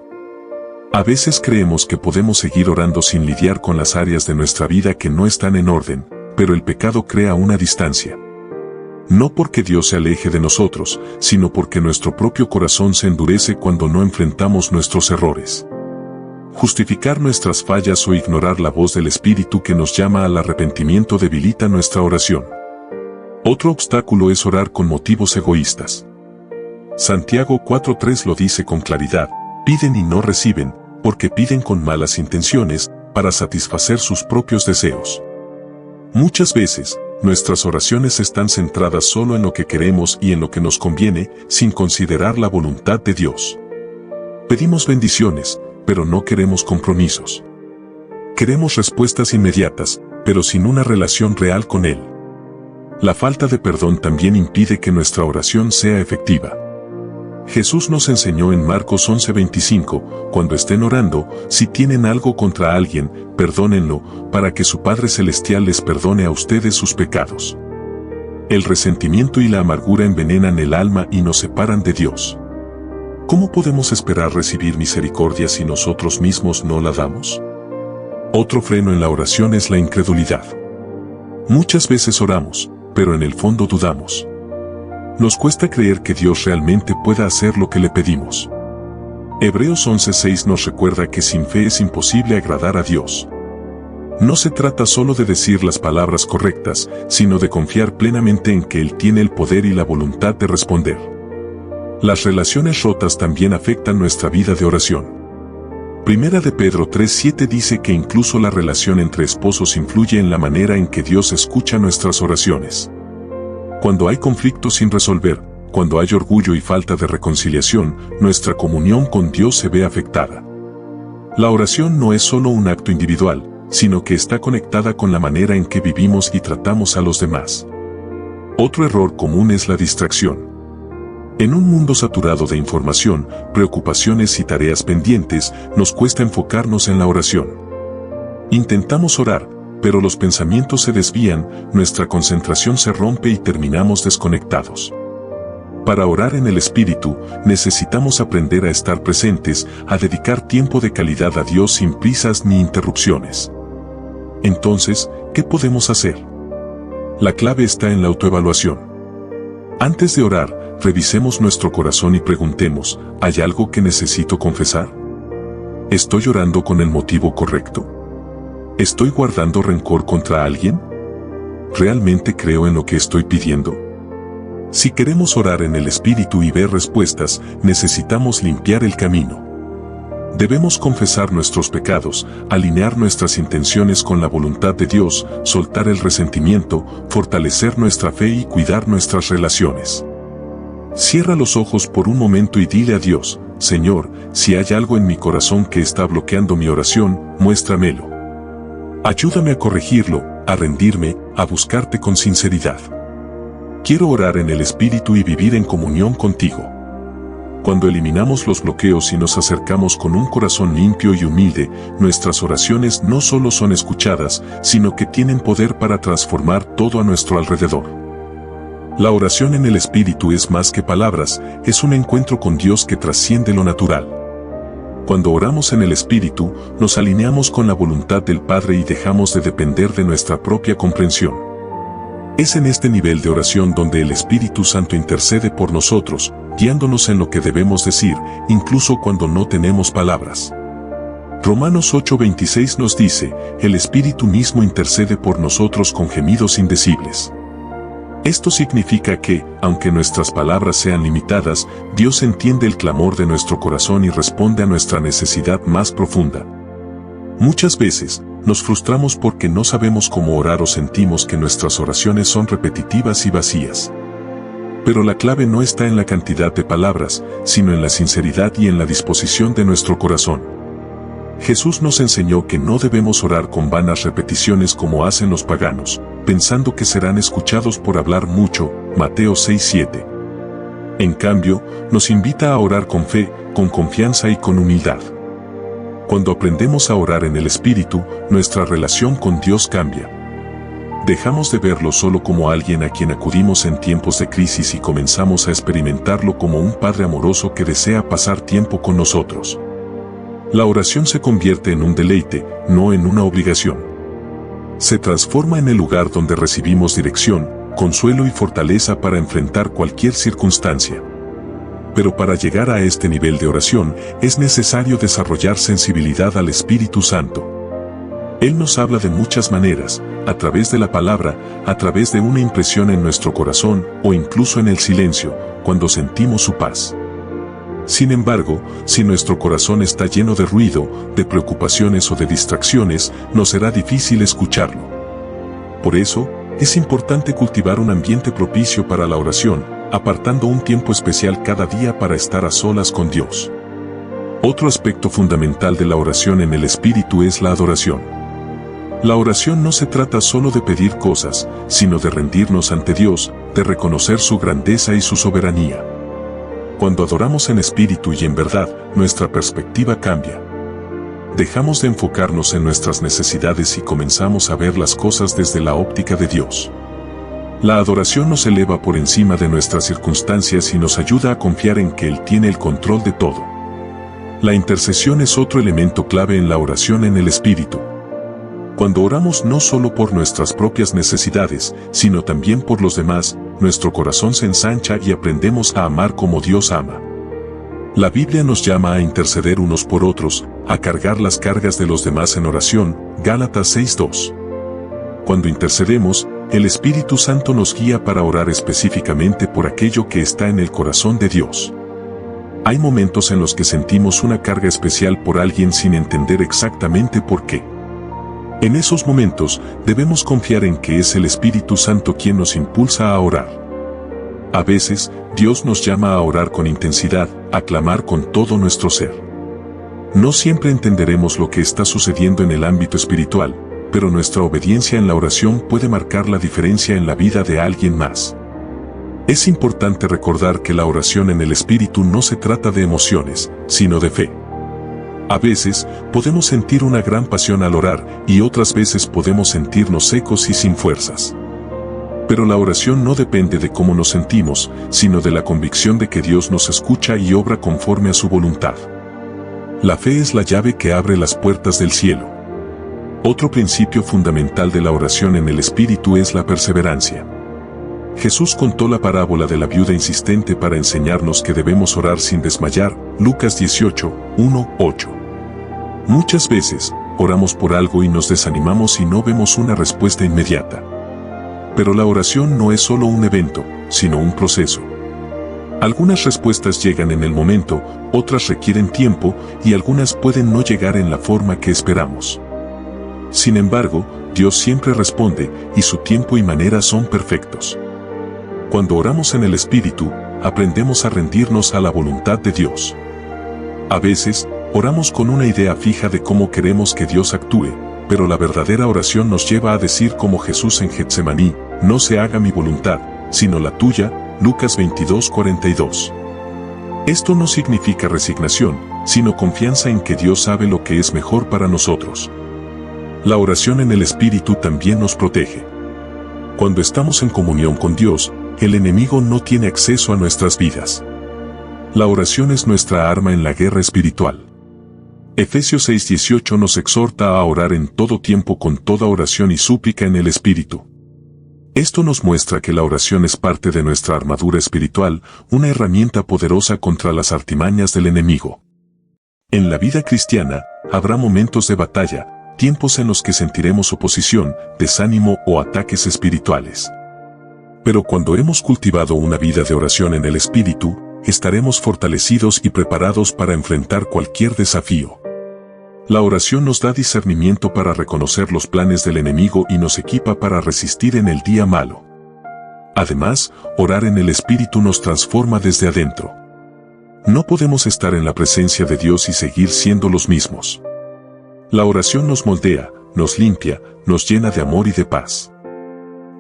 A veces creemos que podemos seguir orando sin lidiar con las áreas de nuestra vida que no están en orden, pero el pecado crea una distancia. No porque Dios se aleje de nosotros, sino porque nuestro propio corazón se endurece cuando no enfrentamos nuestros errores. Justificar nuestras fallas o ignorar la voz del Espíritu que nos llama al arrepentimiento debilita nuestra oración. Otro obstáculo es orar con motivos egoístas. Santiago 4:3 lo dice con claridad: piden y no reciben, porque piden con malas intenciones, para satisfacer sus propios deseos. Muchas veces, nuestras oraciones están centradas solo en lo que queremos y en lo que nos conviene, sin considerar la voluntad de Dios. Pedimos bendiciones, pero no queremos compromisos. Queremos respuestas inmediatas, pero sin una relación real con Él. La falta de perdón también impide que nuestra oración sea efectiva. Jesús nos enseñó en Marcos 11:25, cuando estén orando, si tienen algo contra alguien, perdónenlo, para que su Padre Celestial les perdone a ustedes sus pecados. El resentimiento y la amargura envenenan el alma y nos separan de Dios. ¿Cómo podemos esperar recibir misericordia si nosotros mismos no la damos? Otro freno en la oración es la incredulidad. Muchas veces oramos, pero en el fondo dudamos. Nos cuesta creer que Dios realmente pueda hacer lo que le pedimos. Hebreos 11:6 nos recuerda que sin fe es imposible agradar a Dios. No se trata solo de decir las palabras correctas, sino de confiar plenamente en que Él tiene el poder y la voluntad de responder. Las relaciones rotas también afectan nuestra vida de oración. Primera de Pedro 3:7 dice que incluso la relación entre esposos influye en la manera en que Dios escucha nuestras oraciones. Cuando hay conflictos sin resolver, cuando hay orgullo y falta de reconciliación, nuestra comunión con Dios se ve afectada. La oración no es solo un acto individual, sino que está conectada con la manera en que vivimos y tratamos a los demás. Otro error común es la distracción. En un mundo saturado de información, preocupaciones y tareas pendientes, nos cuesta enfocarnos en la oración. Intentamos orar, pero los pensamientos se desvían, nuestra concentración se rompe y terminamos desconectados. Para orar en el Espíritu, necesitamos aprender a estar presentes, a dedicar tiempo de calidad a Dios sin prisas ni interrupciones. Entonces, ¿qué podemos hacer? La clave está en la autoevaluación. Antes de orar, revisemos nuestro corazón y preguntemos: ¿hay algo que necesito confesar? ¿Estoy orando con el motivo correcto? ¿Estoy guardando rencor contra alguien? ¿Realmente creo en lo que estoy pidiendo? Si queremos orar en el Espíritu y ver respuestas, necesitamos limpiar el camino. Debemos confesar nuestros pecados, alinear nuestras intenciones con la voluntad de Dios, soltar el resentimiento, fortalecer nuestra fe y cuidar nuestras relaciones. Cierra los ojos por un momento y dile a Dios: Señor, si hay algo en mi corazón que está bloqueando mi oración, muéstramelo. Ayúdame a corregirlo, a rendirme, a buscarte con sinceridad. Quiero orar en el Espíritu y vivir en comunión contigo. Cuando eliminamos los bloqueos y nos acercamos con un corazón limpio y humilde, nuestras oraciones no solo son escuchadas, sino que tienen poder para transformar todo a nuestro alrededor. La oración en el Espíritu es más que palabras, es un encuentro con Dios que trasciende lo natural. Cuando oramos en el Espíritu, nos alineamos con la voluntad del Padre y dejamos de depender de nuestra propia comprensión. Es en este nivel de oración donde el Espíritu Santo intercede por nosotros, guiándonos en lo que debemos decir, incluso cuando no tenemos palabras. Romanos 8:26 nos dice: el Espíritu mismo intercede por nosotros con gemidos indecibles. Esto significa que, aunque nuestras palabras sean limitadas, Dios entiende el clamor de nuestro corazón y responde a nuestra necesidad más profunda. Muchas veces, nos frustramos porque no sabemos cómo orar o sentimos que nuestras oraciones son repetitivas y vacías. Pero la clave no está en la cantidad de palabras, sino en la sinceridad y en la disposición de nuestro corazón. Jesús nos enseñó que no debemos orar con vanas repeticiones como hacen los paganos, pensando que serán escuchados por hablar mucho, Mateo 6:7. En cambio, nos invita a orar con fe, con confianza y con humildad. Cuando aprendemos a orar en el Espíritu, nuestra relación con Dios cambia. Dejamos de verlo solo como alguien a quien acudimos en tiempos de crisis y comenzamos a experimentarlo como un Padre amoroso que desea pasar tiempo con nosotros. La oración se convierte en un deleite, no en una obligación. Se transforma en el lugar donde recibimos dirección, consuelo y fortaleza para enfrentar cualquier circunstancia. Pero para llegar a este nivel de oración, es necesario desarrollar sensibilidad al Espíritu Santo. Él nos habla de muchas maneras, a través de la palabra, a través de una impresión en nuestro corazón o incluso en el silencio, cuando sentimos su paz. Sin embargo, si nuestro corazón está lleno de ruido, de preocupaciones o de distracciones, nos será difícil escucharlo. Por eso, es importante cultivar un ambiente propicio para la oración, apartando un tiempo especial cada día para estar a solas con Dios. Otro aspecto fundamental de la oración en el Espíritu es la adoración. La oración no se trata solo de pedir cosas, sino de rendirnos ante Dios, de reconocer su grandeza y su soberanía. Cuando adoramos en espíritu y en verdad, nuestra perspectiva cambia. Dejamos de enfocarnos en nuestras necesidades y comenzamos a ver las cosas desde la óptica de Dios. La adoración nos eleva por encima de nuestras circunstancias y nos ayuda a confiar en que Él tiene el control de todo. La intercesión es otro elemento clave en la oración en el espíritu. Cuando oramos no solo por nuestras propias necesidades, sino también por los demás, nuestro corazón se ensancha y aprendemos a amar como Dios ama. La Biblia nos llama a interceder unos por otros, a cargar las cargas de los demás en oración, Gálatas 6:2. Cuando intercedemos, el Espíritu Santo nos guía para orar específicamente por aquello que está en el corazón de Dios. Hay momentos en los que sentimos una carga especial por alguien sin entender exactamente por qué. En esos momentos, debemos confiar en que es el Espíritu Santo quien nos impulsa a orar. A veces, Dios nos llama a orar con intensidad, a clamar con todo nuestro ser. No siempre entenderemos lo que está sucediendo en el ámbito espiritual, pero nuestra obediencia en la oración puede marcar la diferencia en la vida de alguien más. Es importante recordar que la oración en el Espíritu no se trata de emociones, sino de fe. A veces, podemos sentir una gran pasión al orar, y otras veces podemos sentirnos secos y sin fuerzas. Pero la oración no depende de cómo nos sentimos, sino de la convicción de que Dios nos escucha y obra conforme a su voluntad. La fe es la llave que abre las puertas del cielo. Otro principio fundamental de la oración en el Espíritu es la perseverancia. Jesús contó la parábola de la viuda insistente para enseñarnos que debemos orar sin desmayar, Lucas 18:1-8. Muchas veces, oramos por algo y nos desanimamos y no vemos una respuesta inmediata. Pero la oración no es solo un evento, sino un proceso. Algunas respuestas llegan en el momento, otras requieren tiempo, y algunas pueden no llegar en la forma que esperamos. Sin embargo, Dios siempre responde, y su tiempo y manera son perfectos. Cuando oramos en el Espíritu, aprendemos a rendirnos a la voluntad de Dios. A veces, oramos con una idea fija de cómo queremos que Dios actúe, pero la verdadera oración nos lleva a decir como Jesús en Getsemaní, no se haga mi voluntad, sino la tuya, Lucas 22:42. Esto no significa resignación, sino confianza en que Dios sabe lo que es mejor para nosotros. La oración en el Espíritu también nos protege. Cuando estamos en comunión con Dios, el enemigo no tiene acceso a nuestras vidas. La oración es nuestra arma en la guerra espiritual. Efesios 6:18 nos exhorta a orar en todo tiempo con toda oración y súplica en el Espíritu. Esto nos muestra que la oración es parte de nuestra armadura espiritual, una herramienta poderosa contra las artimañas del enemigo. En la vida cristiana, habrá momentos de batalla, tiempos en los que sentiremos oposición, desánimo o ataques espirituales. Pero cuando hemos cultivado una vida de oración en el Espíritu, estaremos fortalecidos y preparados para enfrentar cualquier desafío. La oración nos da discernimiento para reconocer los planes del enemigo y nos equipa para resistir en el día malo. Además, orar en el Espíritu nos transforma desde adentro. No podemos estar en la presencia de Dios y seguir siendo los mismos. La oración nos moldea, nos limpia, nos llena de amor y de paz.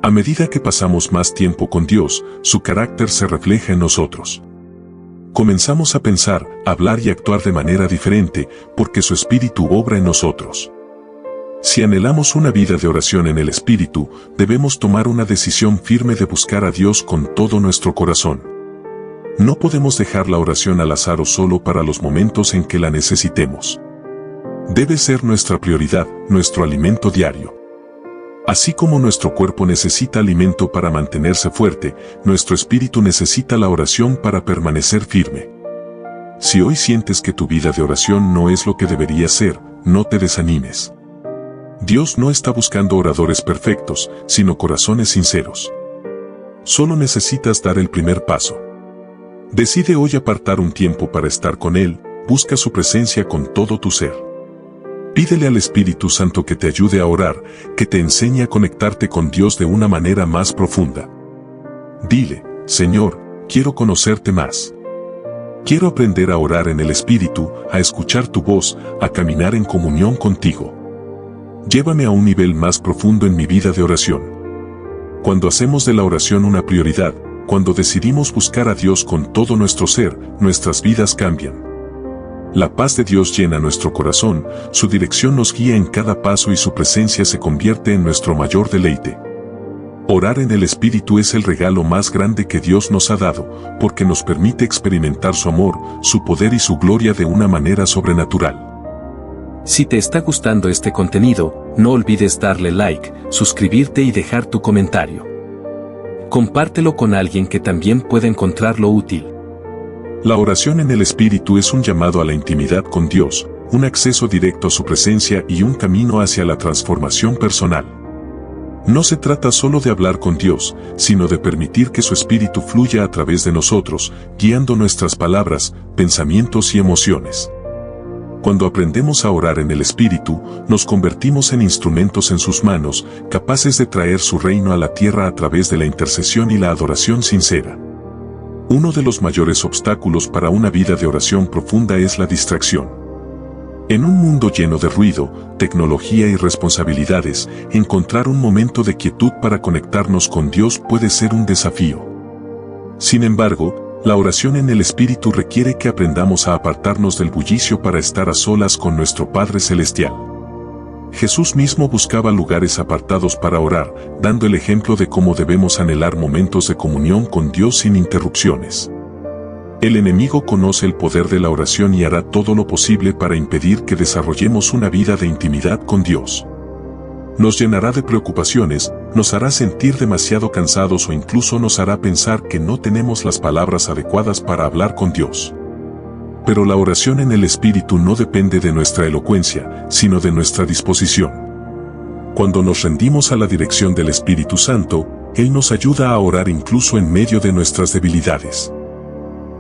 A medida que pasamos más tiempo con Dios, su carácter se refleja en nosotros. Comenzamos a pensar, hablar y actuar de manera diferente, porque su Espíritu obra en nosotros. Si anhelamos una vida de oración en el Espíritu, debemos tomar una decisión firme de buscar a Dios con todo nuestro corazón. No podemos dejar la oración al azar o solo para los momentos en que la necesitemos. Debe ser nuestra prioridad, nuestro alimento diario. Así como nuestro cuerpo necesita alimento para mantenerse fuerte, nuestro espíritu necesita la oración para permanecer firme. Si hoy sientes que tu vida de oración no es lo que debería ser, no te desanimes. Dios no está buscando oradores perfectos, sino corazones sinceros. Solo necesitas dar el primer paso. Decide hoy apartar un tiempo para estar con Él, busca su presencia con todo tu ser. Pídele al Espíritu Santo que te ayude a orar, que te enseñe a conectarte con Dios de una manera más profunda. Dile, Señor, quiero conocerte más. Quiero aprender a orar en el Espíritu, a escuchar tu voz, a caminar en comunión contigo. Llévame a un nivel más profundo en mi vida de oración. Cuando hacemos de la oración una prioridad, cuando decidimos buscar a Dios con todo nuestro ser, nuestras vidas cambian. La paz de Dios llena nuestro corazón, su dirección nos guía en cada paso y su presencia se convierte en nuestro mayor deleite. Orar en el Espíritu es el regalo más grande que Dios nos ha dado, porque nos permite experimentar su amor, su poder y su gloria de una manera sobrenatural. Si te está gustando este contenido, no olvides darle like, suscribirte y dejar tu comentario. Compártelo con alguien que también pueda encontrarlo útil. La oración en el Espíritu es un llamado a la intimidad con Dios, un acceso directo a su presencia y un camino hacia la transformación personal. No se trata solo de hablar con Dios, sino de permitir que su Espíritu fluya a través de nosotros, guiando nuestras palabras, pensamientos y emociones. Cuando aprendemos a orar en el Espíritu, nos convertimos en instrumentos en sus manos, capaces de traer su reino a la tierra a través de la intercesión y la adoración sincera. Uno de los mayores obstáculos para una vida de oración profunda es la distracción. En un mundo lleno de ruido, tecnología y responsabilidades, encontrar un momento de quietud para conectarnos con Dios puede ser un desafío. Sin embargo, la oración en el Espíritu requiere que aprendamos a apartarnos del bullicio para estar a solas con nuestro Padre Celestial. Jesús mismo buscaba lugares apartados para orar, dando el ejemplo de cómo debemos anhelar momentos de comunión con Dios sin interrupciones. El enemigo conoce el poder de la oración y hará todo lo posible para impedir que desarrollemos una vida de intimidad con Dios. Nos llenará de preocupaciones, nos hará sentir demasiado cansados o incluso nos hará pensar que no tenemos las palabras adecuadas para hablar con Dios. Pero la oración en el Espíritu no depende de nuestra elocuencia, sino de nuestra disposición. Cuando nos rendimos a la dirección del Espíritu Santo, Él nos ayuda a orar incluso en medio de nuestras debilidades.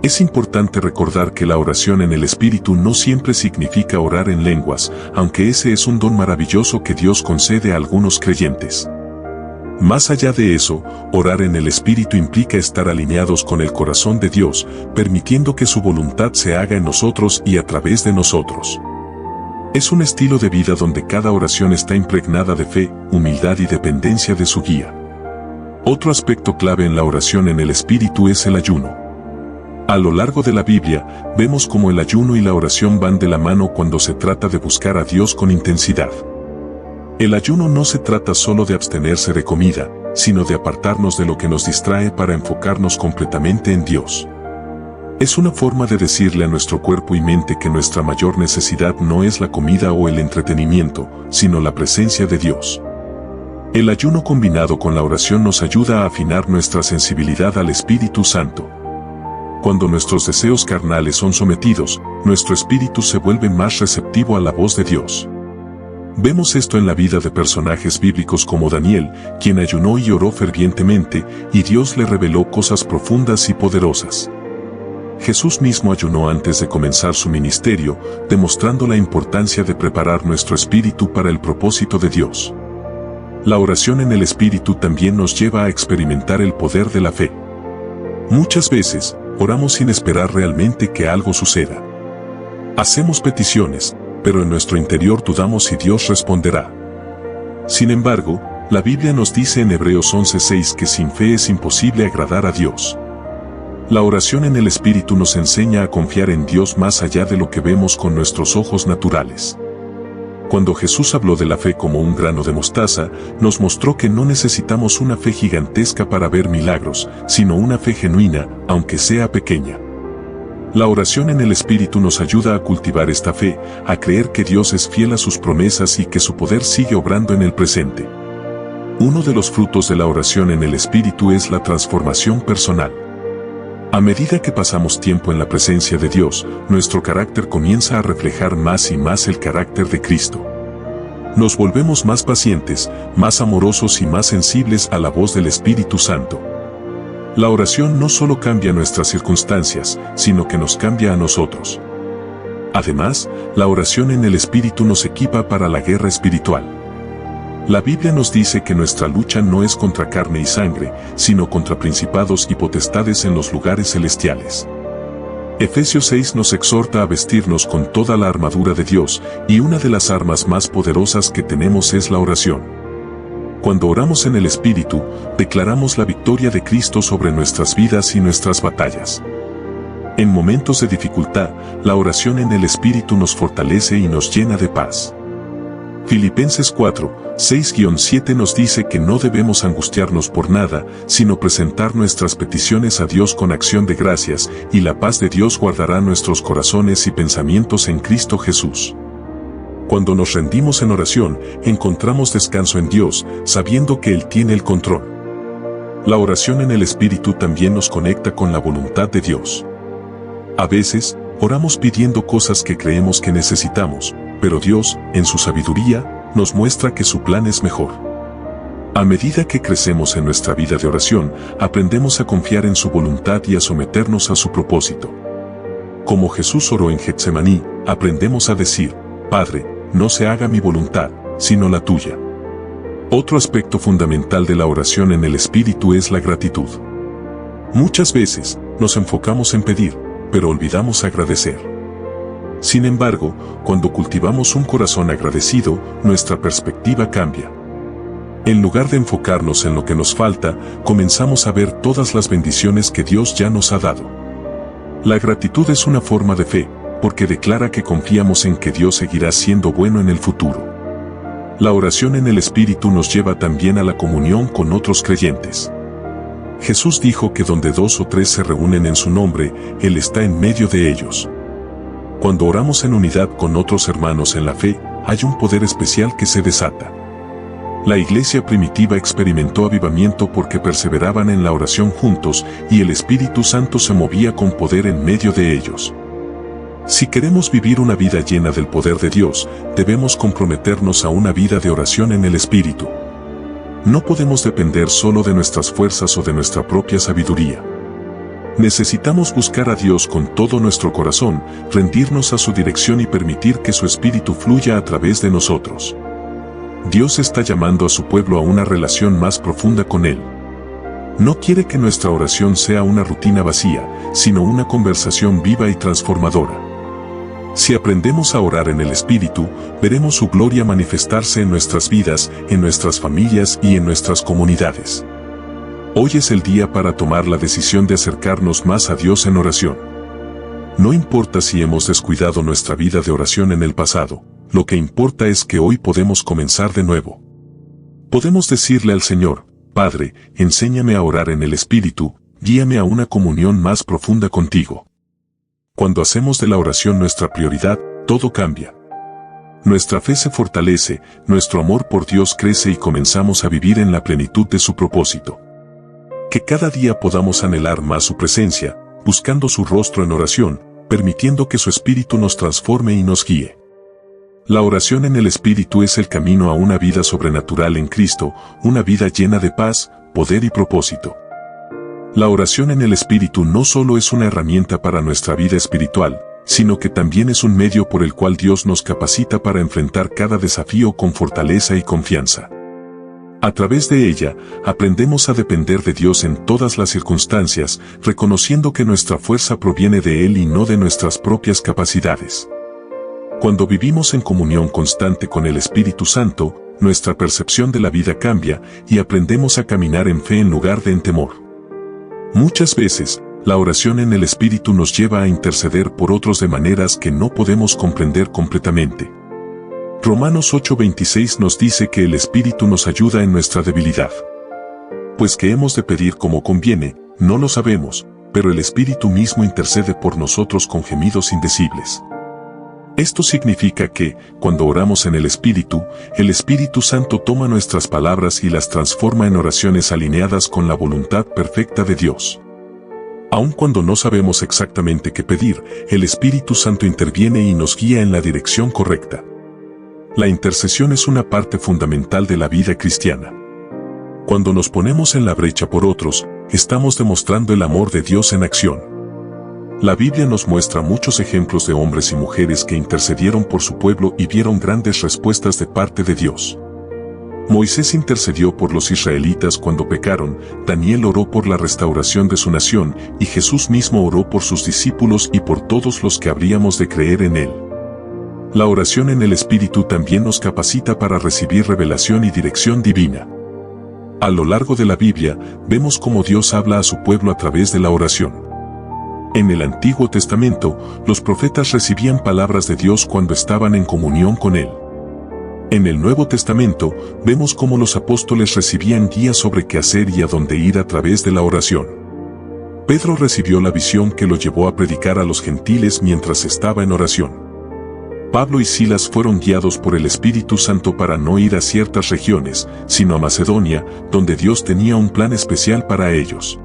Es importante recordar que la oración en el Espíritu no siempre significa orar en lenguas, aunque ese es un don maravilloso que Dios concede a algunos creyentes. Más allá de eso, orar en el Espíritu implica estar alineados con el corazón de Dios, permitiendo que su voluntad se haga en nosotros y a través de nosotros. Es un estilo de vida donde cada oración está impregnada de fe, humildad y dependencia de su guía. Otro aspecto clave en la oración en el Espíritu es el ayuno. A lo largo de la Biblia, vemos cómo el ayuno y la oración van de la mano cuando se trata de buscar a Dios con intensidad. El ayuno no se trata solo de abstenerse de comida, sino de apartarnos de lo que nos distrae para enfocarnos completamente en Dios. Es una forma de decirle a nuestro cuerpo y mente que nuestra mayor necesidad no es la comida o el entretenimiento, sino la presencia de Dios. El ayuno combinado con la oración nos ayuda a afinar nuestra sensibilidad al Espíritu Santo. Cuando nuestros deseos carnales son sometidos, nuestro espíritu se vuelve más receptivo a la voz de Dios. Vemos esto en la vida de personajes bíblicos como Daniel, quien ayunó y oró fervientemente, y Dios le reveló cosas profundas y poderosas. Jesús mismo ayunó antes de comenzar su ministerio, demostrando la importancia de preparar nuestro espíritu para el propósito de Dios. La oración en el Espíritu también nos lleva a experimentar el poder de la fe. Muchas veces, oramos sin esperar realmente que algo suceda. Hacemos peticiones, pero en nuestro interior dudamos si Dios responderá. Sin embargo, la Biblia nos dice en Hebreos 11:6 que sin fe es imposible agradar a Dios. La oración en el Espíritu nos enseña a confiar en Dios más allá de lo que vemos con nuestros ojos naturales. Cuando Jesús habló de la fe como un grano de mostaza, nos mostró que no necesitamos una fe gigantesca para ver milagros, sino una fe genuina, aunque sea pequeña. La oración en el Espíritu nos ayuda a cultivar esta fe, a creer que Dios es fiel a sus promesas y que su poder sigue obrando en el presente. Uno de los frutos de la oración en el Espíritu es la transformación personal. A medida que pasamos tiempo en la presencia de Dios, nuestro carácter comienza a reflejar más y más el carácter de Cristo. Nos volvemos más pacientes, más amorosos y más sensibles a la voz del Espíritu Santo. La oración no solo cambia nuestras circunstancias, sino que nos cambia a nosotros. Además, la oración en el Espíritu nos equipa para la guerra espiritual. La Biblia nos dice que nuestra lucha no es contra carne y sangre, sino contra principados y potestades en los lugares celestiales. Efesios 6 nos exhorta a vestirnos con toda la armadura de Dios, y una de las armas más poderosas que tenemos es la oración. Cuando oramos en el Espíritu, declaramos la victoria de Cristo sobre nuestras vidas y nuestras batallas. En momentos de dificultad, la oración en el Espíritu nos fortalece y nos llena de paz. Filipenses 4, 6-7 nos dice que no debemos angustiarnos por nada, sino presentar nuestras peticiones a Dios con acción de gracias, y la paz de Dios guardará nuestros corazones y pensamientos en Cristo Jesús. Cuando nos rendimos en oración, encontramos descanso en Dios, sabiendo que Él tiene el control. La oración en el Espíritu también nos conecta con la voluntad de Dios. A veces, oramos pidiendo cosas que creemos que necesitamos, pero Dios, en su sabiduría, nos muestra que su plan es mejor. A medida que crecemos en nuestra vida de oración, aprendemos a confiar en su voluntad y a someternos a su propósito. Como Jesús oró en Getsemaní, aprendemos a decir, Padre, no se haga mi voluntad, sino la tuya. Otro aspecto fundamental de la oración en el Espíritu es la gratitud. Muchas veces, nos enfocamos en pedir, pero olvidamos agradecer. Sin embargo, cuando cultivamos un corazón agradecido, nuestra perspectiva cambia. En lugar de enfocarnos en lo que nos falta, comenzamos a ver todas las bendiciones que Dios ya nos ha dado. La gratitud es una forma de fe, porque declara que confiamos en que Dios seguirá siendo bueno en el futuro. La oración en el Espíritu nos lleva también a la comunión con otros creyentes. Jesús dijo que donde 2 o 3 se reúnen en su nombre, Él está en medio de ellos. Cuando oramos en unidad con otros hermanos en la fe, hay un poder especial que se desata. La iglesia primitiva experimentó avivamiento porque perseveraban en la oración juntos y el Espíritu Santo se movía con poder en medio de ellos. Si queremos vivir una vida llena del poder de Dios, debemos comprometernos a una vida de oración en el Espíritu. No podemos depender solo de nuestras fuerzas o de nuestra propia sabiduría. Necesitamos buscar a Dios con todo nuestro corazón, rendirnos a su dirección y permitir que su Espíritu fluya a través de nosotros. Dios está llamando a su pueblo a una relación más profunda con Él. No quiere que nuestra oración sea una rutina vacía, sino una conversación viva y transformadora. Si aprendemos a orar en el Espíritu, veremos su gloria manifestarse en nuestras vidas, en nuestras familias y en nuestras comunidades. Hoy es el día para tomar la decisión de acercarnos más a Dios en oración. No importa si hemos descuidado nuestra vida de oración en el pasado, lo que importa es que hoy podemos comenzar de nuevo. Podemos decirle al Señor, Padre, enséñame a orar en el Espíritu, guíame a una comunión más profunda contigo. Cuando hacemos de la oración nuestra prioridad, todo cambia. Nuestra fe se fortalece, nuestro amor por Dios crece y comenzamos a vivir en la plenitud de su propósito. Que cada día podamos anhelar más su presencia, buscando su rostro en oración, permitiendo que su Espíritu nos transforme y nos guíe. La oración en el Espíritu es el camino a una vida sobrenatural en Cristo, una vida llena de paz, poder y propósito. La oración en el Espíritu no solo es una herramienta para nuestra vida espiritual, sino que también es un medio por el cual Dios nos capacita para enfrentar cada desafío con fortaleza y confianza. A través de ella, aprendemos a depender de Dios en todas las circunstancias, reconociendo que nuestra fuerza proviene de Él y no de nuestras propias capacidades. Cuando vivimos en comunión constante con el Espíritu Santo, nuestra percepción de la vida cambia y aprendemos a caminar en fe en lugar de en temor. Muchas veces, la oración en el Espíritu nos lleva a interceder por otros de maneras que no podemos comprender completamente. Romanos 8:26 nos dice que el Espíritu nos ayuda en nuestra debilidad. Pues que hemos de pedir como conviene, no lo sabemos, pero el Espíritu mismo intercede por nosotros con gemidos indecibles. Esto significa que, cuando oramos en el Espíritu Santo toma nuestras palabras y las transforma en oraciones alineadas con la voluntad perfecta de Dios. Aun cuando no sabemos exactamente qué pedir, el Espíritu Santo interviene y nos guía en la dirección correcta. La intercesión es una parte fundamental de la vida cristiana. Cuando nos ponemos en la brecha por otros, estamos demostrando el amor de Dios en acción. La Biblia nos muestra muchos ejemplos de hombres y mujeres que intercedieron por su pueblo y vieron grandes respuestas de parte de Dios. Moisés intercedió por los israelitas cuando pecaron, Daniel oró por la restauración de su nación, y Jesús mismo oró por sus discípulos y por todos los que habríamos de creer en Él. La oración en el Espíritu también nos capacita para recibir revelación y dirección divina. A lo largo de la Biblia, vemos cómo Dios habla a su pueblo a través de la oración. En el Antiguo Testamento, los profetas recibían palabras de Dios cuando estaban en comunión con Él. En el Nuevo Testamento, vemos cómo los apóstoles recibían guías sobre qué hacer y a dónde ir a través de la oración. Pedro recibió la visión que lo llevó a predicar a los gentiles mientras estaba en oración. Pablo y Silas fueron guiados por el Espíritu Santo para no ir a ciertas regiones, sino a Macedonia, donde Dios tenía un plan especial para ellos.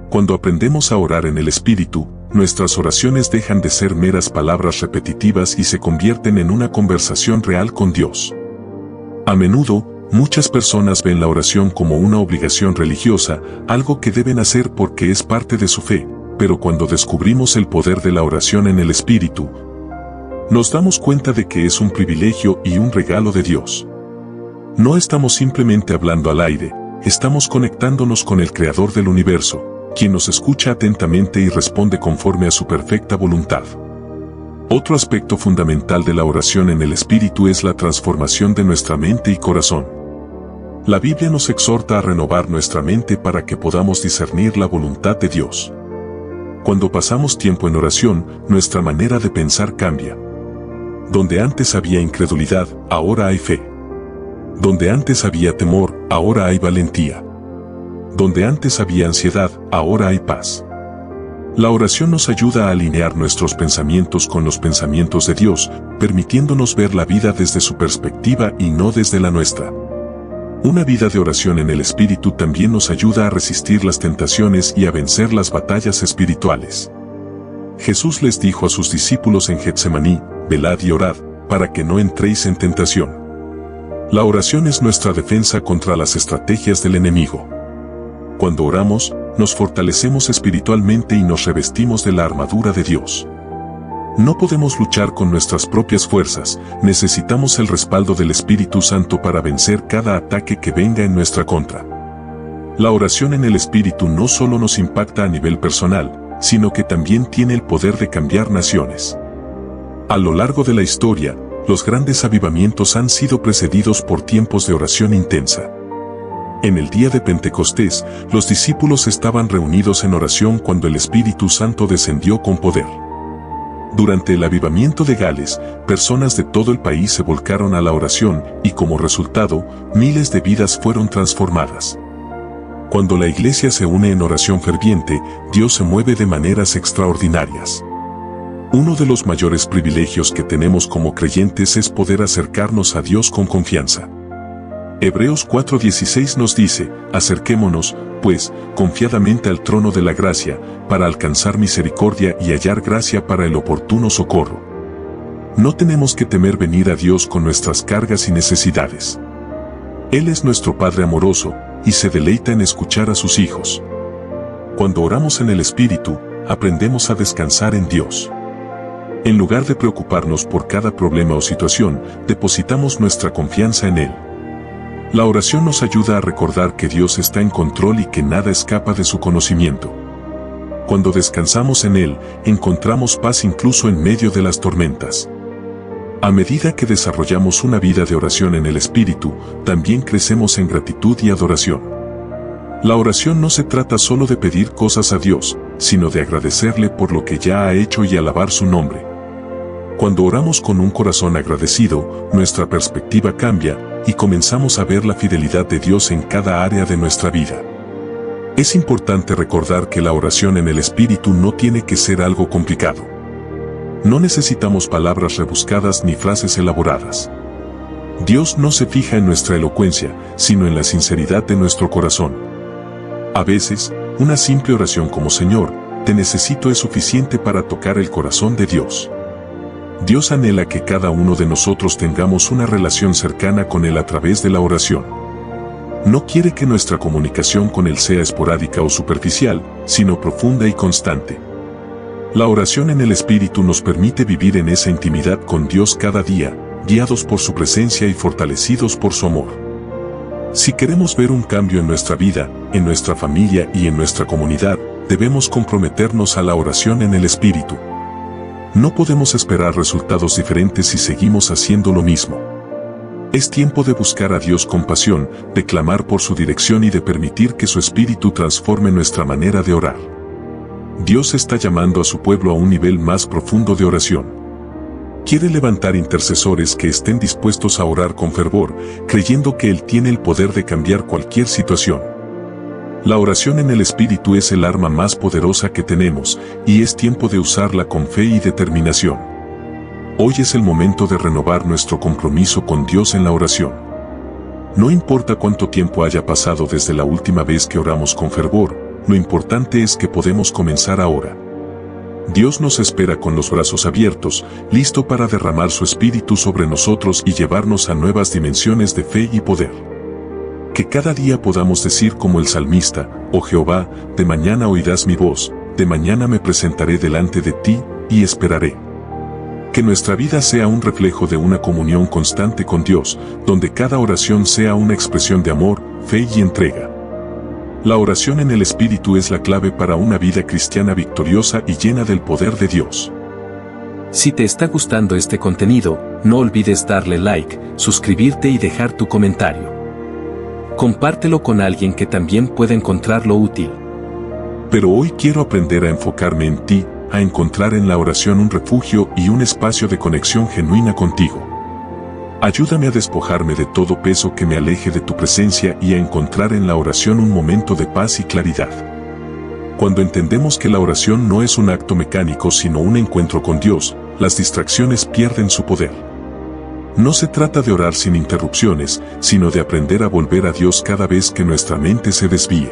Cuando aprendemos a orar en el Espíritu, nuestras oraciones dejan de ser meras palabras repetitivas y se convierten en una conversación real con Dios. A menudo, muchas personas ven la oración como una obligación religiosa, algo que deben hacer porque es parte de su fe, pero cuando descubrimos el poder de la oración en el Espíritu, nos damos cuenta de que es un privilegio y un regalo de Dios. No estamos simplemente hablando al aire, estamos conectándonos con el Creador del universo, quien nos escucha atentamente y responde conforme a su perfecta voluntad. Otro aspecto fundamental de la oración en el Espíritu es la transformación de nuestra mente y corazón. La Biblia nos exhorta a renovar nuestra mente para que podamos discernir la voluntad de Dios. Cuando pasamos tiempo en oración, nuestra manera de pensar cambia. Donde antes había incredulidad, ahora hay fe. Donde antes había temor, ahora hay valentía. Donde antes había ansiedad, ahora hay paz. La oración nos ayuda a alinear nuestros pensamientos con los pensamientos de Dios, permitiéndonos ver la vida desde su perspectiva y no desde la nuestra. Una vida de oración en el Espíritu también nos ayuda a resistir las tentaciones y a vencer las batallas espirituales. Jesús les dijo a sus discípulos en Getsemaní: velad y orad, para que no entréis en tentación. La oración es nuestra defensa contra las estrategias del enemigo. Cuando oramos, nos fortalecemos espiritualmente y nos revestimos de la armadura de Dios. No podemos luchar con nuestras propias fuerzas, necesitamos el respaldo del Espíritu Santo para vencer cada ataque que venga en nuestra contra. La oración en el Espíritu no solo nos impacta a nivel personal, sino que también tiene el poder de cambiar naciones. A lo largo de la historia, los grandes avivamientos han sido precedidos por tiempos de oración intensa. En el día de Pentecostés, los discípulos estaban reunidos en oración cuando el Espíritu Santo descendió con poder. Durante el avivamiento de Gales, personas de todo el país se volcaron a la oración y como resultado, miles de vidas fueron transformadas. Cuando la iglesia se une en oración ferviente, Dios se mueve de maneras extraordinarias. Uno de los mayores privilegios que tenemos como creyentes es poder acercarnos a Dios con confianza. Hebreos 4:16 nos dice: acerquémonos, pues, confiadamente al trono de la gracia, para alcanzar misericordia y hallar gracia para el oportuno socorro. No tenemos que temer venir a Dios con nuestras cargas y necesidades. Él es nuestro Padre amoroso, y se deleita en escuchar a sus hijos. Cuando oramos en el Espíritu, aprendemos a descansar en Dios. En lugar de preocuparnos por cada problema o situación, depositamos nuestra confianza en Él. La oración nos ayuda a recordar que Dios está en control y que nada escapa de su conocimiento. Cuando descansamos en Él, encontramos paz incluso en medio de las tormentas. A medida que desarrollamos una vida de oración en el Espíritu, también crecemos en gratitud y adoración. La oración no se trata solo de pedir cosas a Dios, sino de agradecerle por lo que ya ha hecho y alabar su nombre. Cuando oramos con un corazón agradecido, nuestra perspectiva cambia y comenzamos a ver la fidelidad de Dios en cada área de nuestra vida. Es importante recordar que la oración en el Espíritu no tiene que ser algo complicado. No necesitamos palabras rebuscadas ni frases elaboradas. Dios no se fija en nuestra elocuencia, sino en la sinceridad de nuestro corazón. A veces, una simple oración como Señor, te necesito es suficiente para tocar el corazón de Dios. Dios anhela que cada uno de nosotros tengamos una relación cercana con Él a través de la oración. No quiere que nuestra comunicación con Él sea esporádica o superficial, sino profunda y constante. La oración en el Espíritu nos permite vivir en esa intimidad con Dios cada día, guiados por su presencia y fortalecidos por su amor. Si queremos ver un cambio en nuestra vida, en nuestra familia y en nuestra comunidad, debemos comprometernos a la oración en el Espíritu. No podemos esperar resultados diferentes si seguimos haciendo lo mismo. Es tiempo de buscar a Dios con pasión, de clamar por su dirección y de permitir que su Espíritu transforme nuestra manera de orar. Dios está llamando a su pueblo a un nivel más profundo de oración. Quiere levantar intercesores que estén dispuestos a orar con fervor, creyendo que Él tiene el poder de cambiar cualquier situación. La oración en el Espíritu es el arma más poderosa que tenemos, y es tiempo de usarla con fe y determinación. Hoy es el momento de renovar nuestro compromiso con Dios en la oración. No importa cuánto tiempo haya pasado desde la última vez que oramos con fervor, lo importante es que podemos comenzar ahora. Dios nos espera con los brazos abiertos, listo para derramar su Espíritu sobre nosotros y llevarnos a nuevas dimensiones de fe y poder. Que cada día podamos decir como el salmista, oh Jehová, de mañana oirás mi voz, de mañana me presentaré delante de ti, y esperaré. Que nuestra vida sea un reflejo de una comunión constante con Dios, donde cada oración sea una expresión de amor, fe y entrega. La oración en el Espíritu es la clave para una vida cristiana victoriosa y llena del poder de Dios. Si te está gustando este contenido, no olvides darle like, suscribirte y dejar tu comentario. Compártelo con alguien que también pueda encontrarlo útil. Pero hoy quiero aprender a enfocarme en ti, a encontrar en la oración un refugio y un espacio de conexión genuina contigo. Ayúdame a despojarme de todo peso que me aleje de tu presencia y a encontrar en la oración un momento de paz y claridad. Cuando entendemos que la oración no es un acto mecánico sino un encuentro con Dios, las distracciones pierden su poder. No se trata de orar sin interrupciones, sino de aprender a volver a Dios cada vez que nuestra mente se desvíe.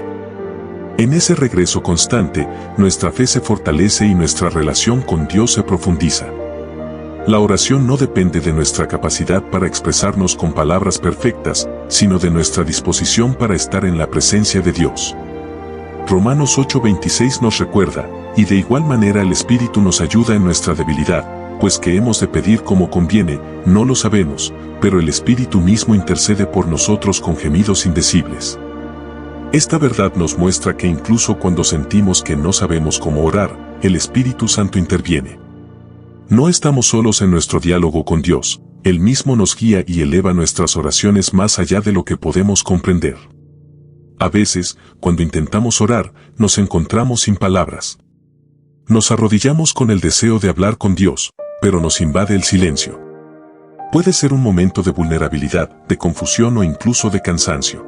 En ese regreso constante, nuestra fe se fortalece y nuestra relación con Dios se profundiza. La oración no depende de nuestra capacidad para expresarnos con palabras perfectas, sino de nuestra disposición para estar en la presencia de Dios. Romanos 8:26 nos recuerda, y de igual manera el Espíritu nos ayuda en nuestra debilidad, pues que hemos de pedir como conviene, no lo sabemos, pero el Espíritu mismo intercede por nosotros con gemidos indecibles. Esta verdad nos muestra que incluso cuando sentimos que no sabemos cómo orar, el Espíritu Santo interviene. No estamos solos en nuestro diálogo con Dios, Él mismo nos guía y eleva nuestras oraciones más allá de lo que podemos comprender. A veces, cuando intentamos orar, nos encontramos sin palabras. Nos arrodillamos con el deseo de hablar con Dios, pero nos invade el silencio. Puede ser un momento de vulnerabilidad, de confusión o incluso de cansancio.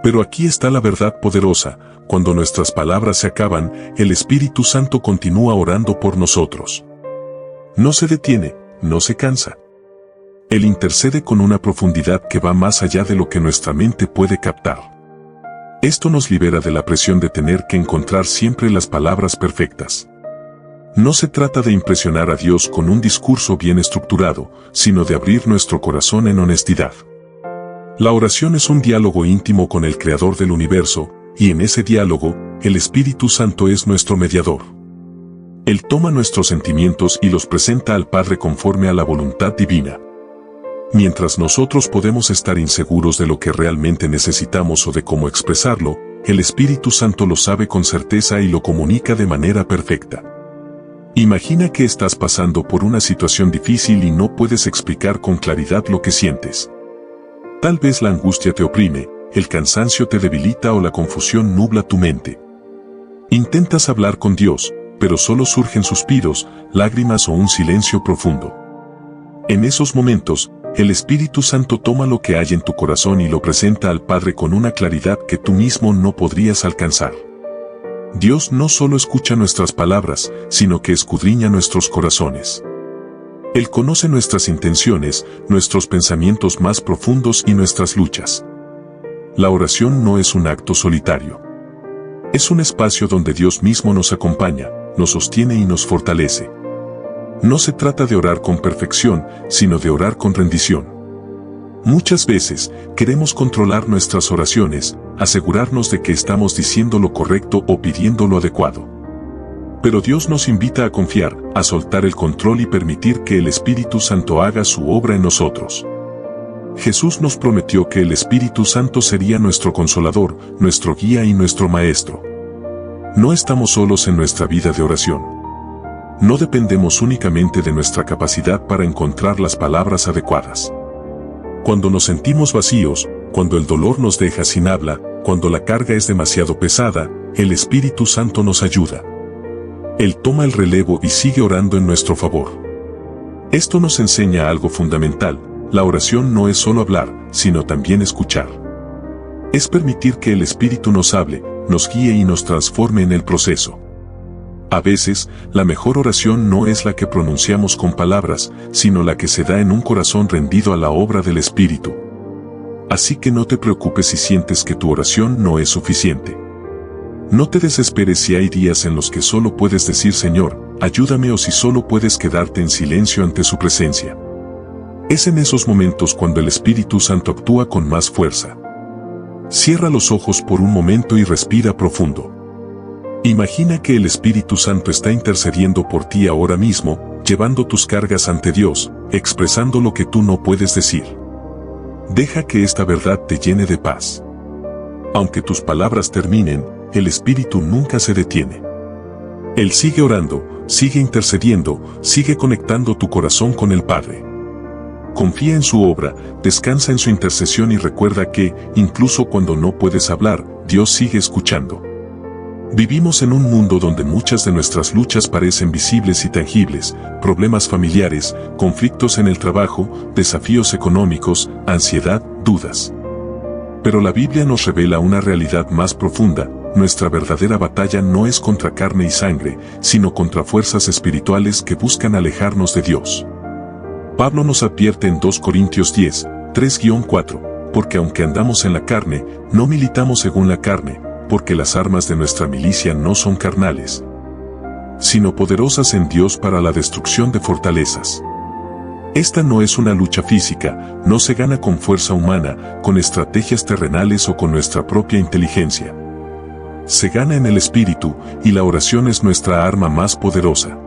Pero aquí está la verdad poderosa: cuando nuestras palabras se acaban, el Espíritu Santo continúa orando por nosotros. No se detiene, no se cansa. Él intercede con una profundidad que va más allá de lo que nuestra mente puede captar. Esto nos libera de la presión de tener que encontrar siempre las palabras perfectas. No se trata de impresionar a Dios con un discurso bien estructurado, sino de abrir nuestro corazón en honestidad. La oración es un diálogo íntimo con el Creador del universo, y en ese diálogo, el Espíritu Santo es nuestro mediador. Él toma nuestros sentimientos y los presenta al Padre conforme a la voluntad divina. Mientras nosotros podemos estar inseguros de lo que realmente necesitamos o de cómo expresarlo, el Espíritu Santo lo sabe con certeza y lo comunica de manera perfecta. Imagina que estás pasando por una situación difícil y no puedes explicar con claridad lo que sientes. Tal vez la angustia te oprime, el cansancio te debilita o la confusión nubla tu mente. Intentas hablar con Dios, pero solo surgen suspiros, lágrimas o un silencio profundo. En esos momentos, el Espíritu Santo toma lo que hay en tu corazón y lo presenta al Padre con una claridad que tú mismo no podrías alcanzar. Dios no solo escucha nuestras palabras, sino que escudriña nuestros corazones. Él conoce nuestras intenciones, nuestros pensamientos más profundos y nuestras luchas. La oración no es un acto solitario. Es un espacio donde Dios mismo nos acompaña, nos sostiene y nos fortalece. No se trata de orar con perfección, sino de orar con rendición. Muchas veces, queremos controlar nuestras oraciones, asegurarnos de que estamos diciendo lo correcto o pidiendo lo adecuado. Pero Dios nos invita a confiar, a soltar el control y permitir que el Espíritu Santo haga su obra en nosotros. Jesús nos prometió que el Espíritu Santo sería nuestro consolador, nuestro guía y nuestro maestro. No estamos solos en nuestra vida de oración. No dependemos únicamente de nuestra capacidad para encontrar las palabras adecuadas. Cuando nos sentimos vacíos, cuando el dolor nos deja sin habla, cuando la carga es demasiado pesada, el Espíritu Santo nos ayuda. Él toma el relevo y sigue orando en nuestro favor. Esto nos enseña algo fundamental: la oración no es solo hablar, sino también escuchar. Es permitir que el Espíritu nos hable, nos guíe y nos transforme en el proceso. A veces, la mejor oración no es la que pronunciamos con palabras, sino la que se da en un corazón rendido a la obra del Espíritu. Así que no te preocupes si sientes que tu oración no es suficiente. No te desesperes si hay días en los que solo puedes decir Señor, ayúdame, o si solo puedes quedarte en silencio ante su presencia. Es en esos momentos cuando el Espíritu Santo actúa con más fuerza. Cierra los ojos por un momento y respira profundo. Imagina que el Espíritu Santo está intercediendo por ti ahora mismo, llevando tus cargas ante Dios, expresando lo que tú no puedes decir. Deja que esta verdad te llene de paz. Aunque tus palabras terminen, el Espíritu nunca se detiene. Él sigue orando, sigue intercediendo, sigue conectando tu corazón con el Padre. Confía en su obra, descansa en su intercesión y recuerda que, incluso cuando no puedes hablar, Dios sigue escuchando. Vivimos en un mundo donde muchas de nuestras luchas parecen visibles y tangibles: problemas familiares, conflictos en el trabajo, desafíos económicos, ansiedad, dudas. Pero la Biblia nos revela una realidad más profunda: nuestra verdadera batalla no es contra carne y sangre, sino contra fuerzas espirituales que buscan alejarnos de Dios. Pablo nos advierte en 2 Corintios 10, 3-4, porque aunque andamos en la carne, no militamos según la carne, porque las armas de nuestra milicia no son carnales, sino poderosas en Dios para la destrucción de fortalezas. Esta no es una lucha física, no se gana con fuerza humana, con estrategias terrenales o con nuestra propia inteligencia. Se gana en el Espíritu, y la oración es nuestra arma más poderosa.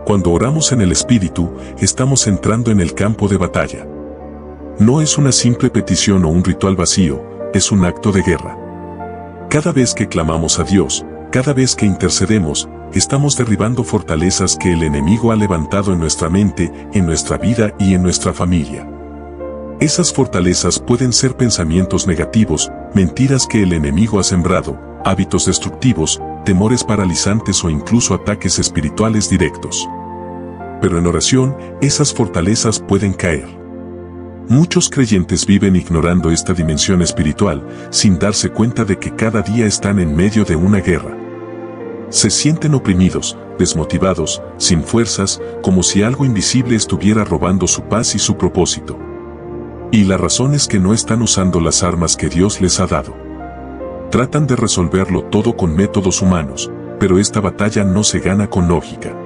Cuando oramos en el Espíritu, estamos entrando en el campo de batalla. No es una simple petición o un ritual vacío, es un acto de guerra. Cada vez que clamamos a Dios, cada vez que intercedemos, estamos derribando fortalezas que el enemigo ha levantado en nuestra mente, en nuestra vida y en nuestra familia. Esas fortalezas pueden ser pensamientos negativos, mentiras que el enemigo ha sembrado, hábitos destructivos, temores paralizantes o incluso ataques espirituales directos. Pero en oración, esas fortalezas pueden caer. Muchos creyentes viven ignorando esta dimensión espiritual, sin darse cuenta de que cada día están en medio de una guerra. Se sienten oprimidos, desmotivados, sin fuerzas, como si algo invisible estuviera robando su paz y su propósito. Y la razón es que no están usando las armas que Dios les ha dado. Tratan de resolverlo todo con métodos humanos, pero esta batalla no se gana con lógica.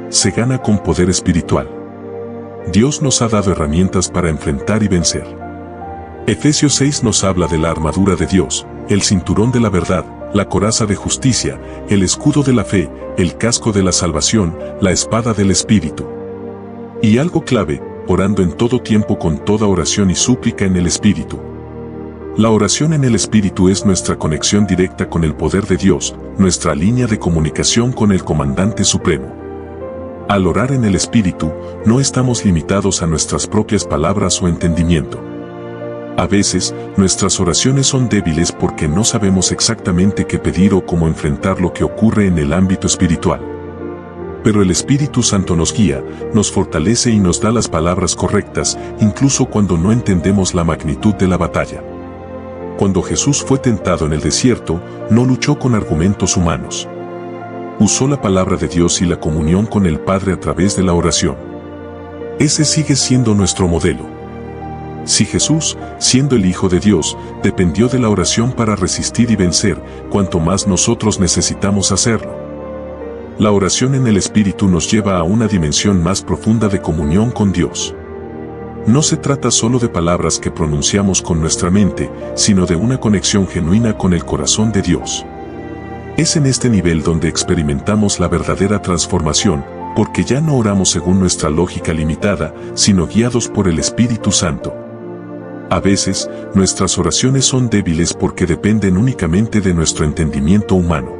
Se gana con poder espiritual. Dios nos ha dado herramientas para enfrentar y vencer. Efesios 6 nos habla de la armadura de Dios, el cinturón de la verdad, la coraza de justicia, el escudo de la fe, el casco de la salvación, la espada del Espíritu. Y algo clave, orando en todo tiempo con toda oración y súplica en el Espíritu. La oración en el Espíritu es nuestra conexión directa con el poder de Dios, nuestra línea de comunicación con el Comandante Supremo. Al orar en el Espíritu, no estamos limitados a nuestras propias palabras o entendimiento. A veces, nuestras oraciones son débiles porque no sabemos exactamente qué pedir o cómo enfrentar lo que ocurre en el ámbito espiritual. Pero el Espíritu Santo nos guía, nos fortalece y nos da las palabras correctas, incluso cuando no entendemos la magnitud de la batalla. Cuando Jesús fue tentado en el desierto, no luchó con argumentos humanos. Usó la palabra de Dios y la comunión con el Padre a través de la oración. Ese sigue siendo nuestro modelo. Si Jesús, siendo el Hijo de Dios, dependió de la oración para resistir y vencer, cuanto más nosotros necesitamos hacerlo. La oración en el Espíritu nos lleva a una dimensión más profunda de comunión con Dios. No se trata solo de palabras que pronunciamos con nuestra mente, sino de una conexión genuina con el corazón de Dios. Es en este nivel donde experimentamos la verdadera transformación, porque ya no oramos según nuestra lógica limitada, sino guiados por el Espíritu Santo. A veces, nuestras oraciones son débiles porque dependen únicamente de nuestro entendimiento humano.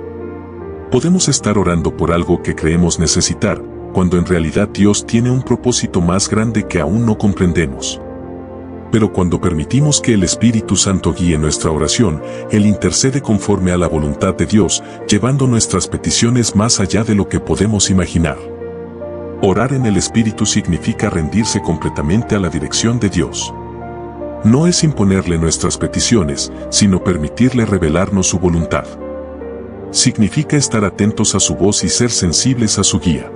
Podemos estar orando por algo que creemos necesitar, cuando en realidad Dios tiene un propósito más grande que aún no comprendemos. Pero cuando permitimos que el Espíritu Santo guíe nuestra oración, Él intercede conforme a la voluntad de Dios, llevando nuestras peticiones más allá de lo que podemos imaginar. Orar en el Espíritu significa rendirse completamente a la dirección de Dios. No es imponerle nuestras peticiones, sino permitirle revelarnos su voluntad. Significa estar atentos a su voz y ser sensibles a su guía.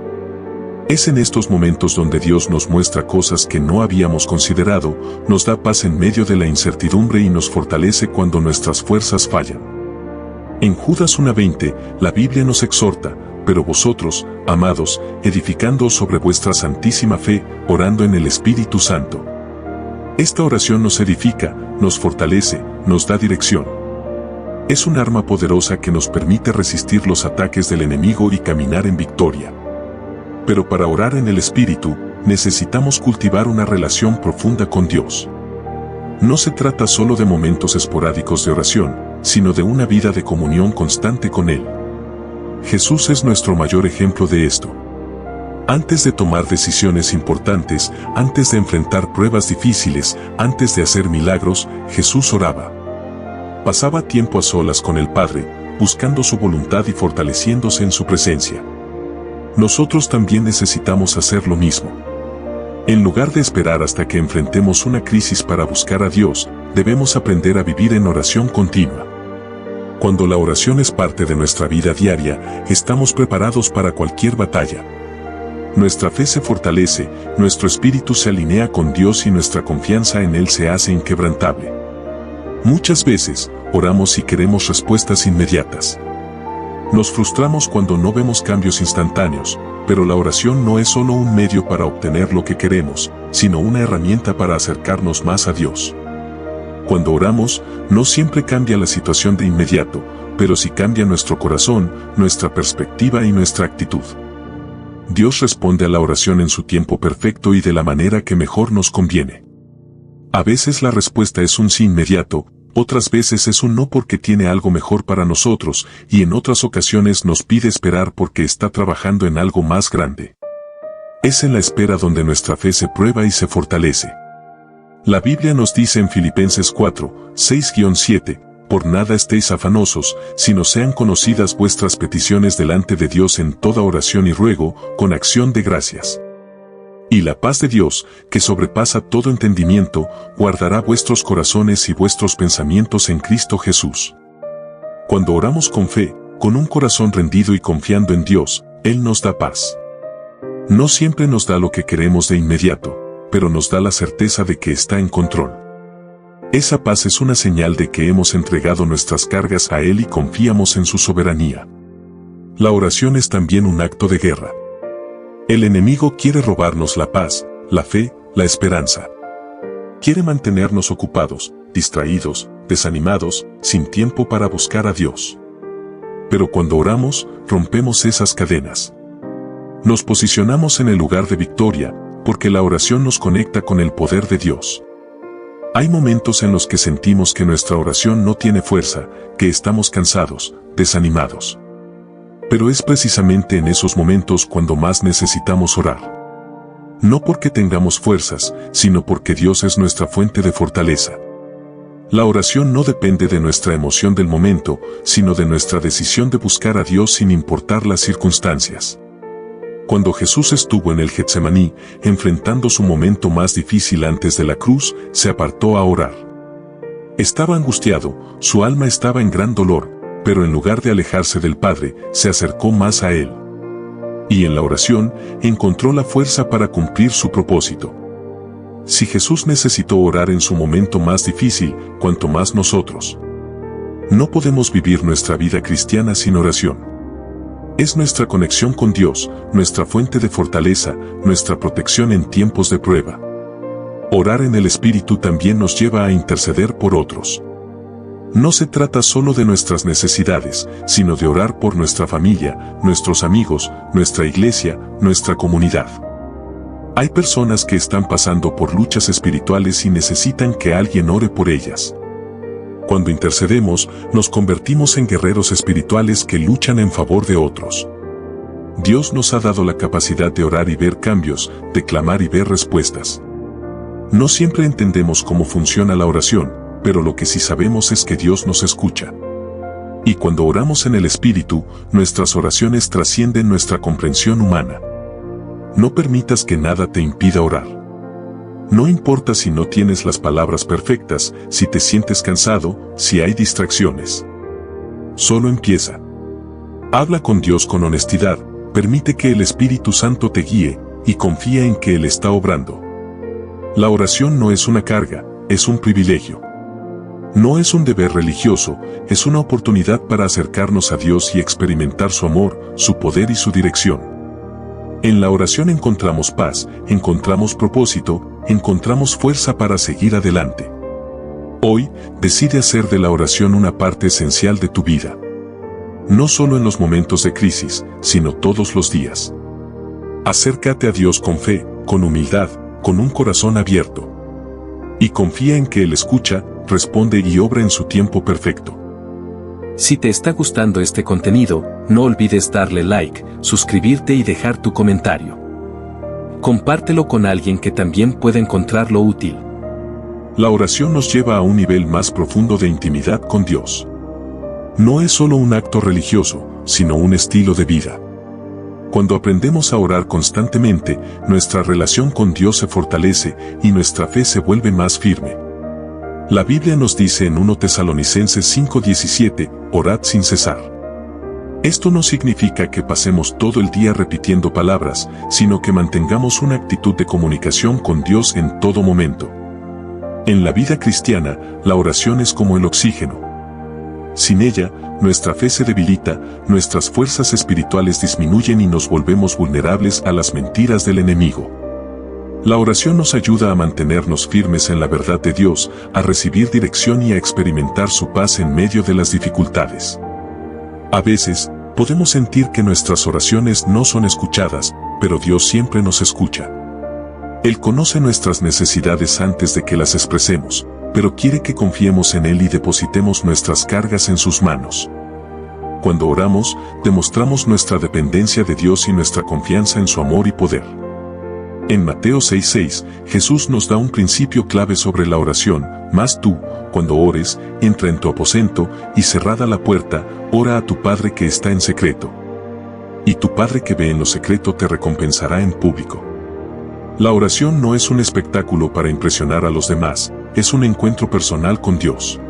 Es en estos momentos donde Dios nos muestra cosas que no habíamos considerado, nos da paz en medio de la incertidumbre y nos fortalece cuando nuestras fuerzas fallan. En Judas 1:20, la Biblia nos exhorta, pero vosotros, amados, edificándoos sobre vuestra santísima fe, orando en el Espíritu Santo. Esta oración nos edifica, nos fortalece, nos da dirección. Es un arma poderosa que nos permite resistir los ataques del enemigo y caminar en victoria. Pero para orar en el Espíritu, necesitamos cultivar una relación profunda con Dios. No se trata solo de momentos esporádicos de oración, sino de una vida de comunión constante con Él. Jesús es nuestro mayor ejemplo de esto. Antes de tomar decisiones importantes, antes de enfrentar pruebas difíciles, antes de hacer milagros, Jesús oraba. Pasaba tiempo a solas con el Padre, buscando su voluntad y fortaleciéndose en su presencia. Nosotros también necesitamos hacer lo mismo. En lugar de esperar hasta que enfrentemos una crisis para buscar a Dios, debemos aprender a vivir en oración continua. Cuando la oración es parte de nuestra vida diaria, estamos preparados para cualquier batalla. Nuestra fe se fortalece, nuestro espíritu se alinea con Dios y nuestra confianza en Él se hace inquebrantable. Muchas veces, oramos y queremos respuestas inmediatas. Nos frustramos cuando no vemos cambios instantáneos, pero la oración no es solo un medio para obtener lo que queremos, sino una herramienta para acercarnos más a Dios. Cuando oramos, no siempre cambia la situación de inmediato, pero sí cambia nuestro corazón, nuestra perspectiva y nuestra actitud. Dios responde a la oración en su tiempo perfecto y de la manera que mejor nos conviene. A veces la respuesta es un sí inmediato, otras veces es un no porque tiene algo mejor para nosotros, y en otras ocasiones nos pide esperar porque está trabajando en algo más grande. Es en la espera donde nuestra fe se prueba y se fortalece. La Biblia nos dice en Filipenses 4, 6-7, por nada estéis afanosos, sino sean conocidas vuestras peticiones delante de Dios en toda oración y ruego, con acción de gracias. Y la paz de Dios, que sobrepasa todo entendimiento, guardará vuestros corazones y vuestros pensamientos en Cristo Jesús. Cuando oramos con fe, con un corazón rendido y confiando en Dios, Él nos da paz. No siempre nos da lo que queremos de inmediato, pero nos da la certeza de que está en control. Esa paz es una señal de que hemos entregado nuestras cargas a Él y confiamos en su soberanía. La oración es también un acto de guerra. El enemigo quiere robarnos la paz, la fe, la esperanza. Quiere mantenernos ocupados, distraídos, desanimados, sin tiempo para buscar a Dios. Pero cuando oramos, rompemos esas cadenas. Nos posicionamos en el lugar de victoria, porque la oración nos conecta con el poder de Dios. Hay momentos en los que sentimos que nuestra oración no tiene fuerza, que estamos cansados, desanimados. Pero es precisamente en esos momentos cuando más necesitamos orar. No porque tengamos fuerzas, sino porque Dios es nuestra fuente de fortaleza. La oración no depende de nuestra emoción del momento, sino de nuestra decisión de buscar a Dios sin importar las circunstancias. Cuando Jesús estuvo en el Getsemaní, enfrentando su momento más difícil antes de la cruz, se apartó a orar. Estaba angustiado, su alma estaba en gran dolor, pero en lugar de alejarse del Padre, se acercó más a Él. Y en la oración, encontró la fuerza para cumplir su propósito. Si Jesús necesitó orar en su momento más difícil, cuanto más nosotros. No podemos vivir nuestra vida cristiana sin oración. Es nuestra conexión con Dios, nuestra fuente de fortaleza, nuestra protección en tiempos de prueba. Orar en el Espíritu también nos lleva a interceder por otros. No se trata solo de nuestras necesidades, sino de orar por nuestra familia, nuestros amigos, nuestra iglesia, nuestra comunidad. Hay personas que están pasando por luchas espirituales y necesitan que alguien ore por ellas. Cuando intercedemos, nos convertimos en guerreros espirituales que luchan en favor de otros. Dios nos ha dado la capacidad de orar y ver cambios, de clamar y ver respuestas. No siempre entendemos cómo funciona la oración, pero lo que sí sabemos es que Dios nos escucha. Y cuando oramos en el Espíritu, nuestras oraciones trascienden nuestra comprensión humana. No permitas que nada te impida orar. No importa si no tienes las palabras perfectas, si te sientes cansado, si hay distracciones. Solo empieza. Habla con Dios con honestidad, permite que el Espíritu Santo te guíe, y confía en que Él está obrando. La oración no es una carga, es un privilegio. No es un deber religioso, es una oportunidad para acercarnos a Dios y experimentar su amor, su poder y su dirección. En la oración encontramos paz, encontramos propósito, encontramos fuerza para seguir adelante. Hoy, decide hacer de la oración una parte esencial de tu vida. No solo en los momentos de crisis, sino todos los días. Acércate a Dios con fe, con humildad, con un corazón abierto. Y confía en que Él escucha, responde y obra en su tiempo perfecto. Si te está gustando este contenido, no olvides darle like, suscribirte y dejar tu comentario. Compártelo con alguien que también pueda encontrarlo útil. La oración nos lleva a un nivel más profundo de intimidad con Dios. No es solo un acto religioso, sino un estilo de vida. Cuando aprendemos a orar constantemente, nuestra relación con Dios se fortalece y nuestra fe se vuelve más firme. La Biblia nos dice en 1 Tesalonicenses 5:17, orad sin cesar. Esto no significa que pasemos todo el día repitiendo palabras, sino que mantengamos una actitud de comunicación con Dios en todo momento. En la vida cristiana, la oración es como el oxígeno. Sin ella, nuestra fe se debilita, nuestras fuerzas espirituales disminuyen y nos volvemos vulnerables a las mentiras del enemigo. La oración nos ayuda a mantenernos firmes en la verdad de Dios, a recibir dirección y a experimentar su paz en medio de las dificultades. A veces, podemos sentir que nuestras oraciones no son escuchadas, pero Dios siempre nos escucha. Él conoce nuestras necesidades antes de que las expresemos, pero quiere que confiemos en Él y depositemos nuestras cargas en sus manos. Cuando oramos, demostramos nuestra dependencia de Dios y nuestra confianza en su amor y poder. En Mateo 6:6, Jesús nos da un principio clave sobre la oración: mas tú, cuando ores, entra en tu aposento, y cerrada la puerta, ora a tu Padre que está en secreto. Y tu Padre que ve en lo secreto te recompensará en público. La oración no es un espectáculo para impresionar a los demás, es un encuentro personal con Dios.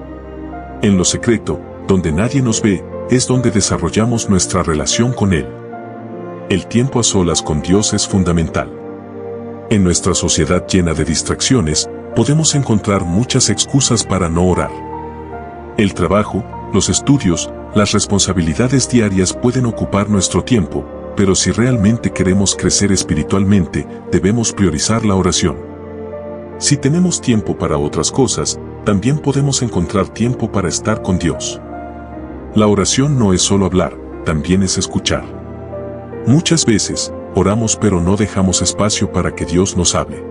En lo secreto, donde nadie nos ve, es donde desarrollamos nuestra relación con Él. El tiempo a solas con Dios es fundamental. En nuestra sociedad llena de distracciones, podemos encontrar muchas excusas para no orar. El trabajo, los estudios, las responsabilidades diarias pueden ocupar nuestro tiempo, pero si realmente queremos crecer espiritualmente, debemos priorizar la oración. Si tenemos tiempo para otras cosas, también podemos encontrar tiempo para estar con Dios. La oración no es solo hablar, también es escuchar. Muchas veces, oramos pero no dejamos espacio para que Dios nos hable.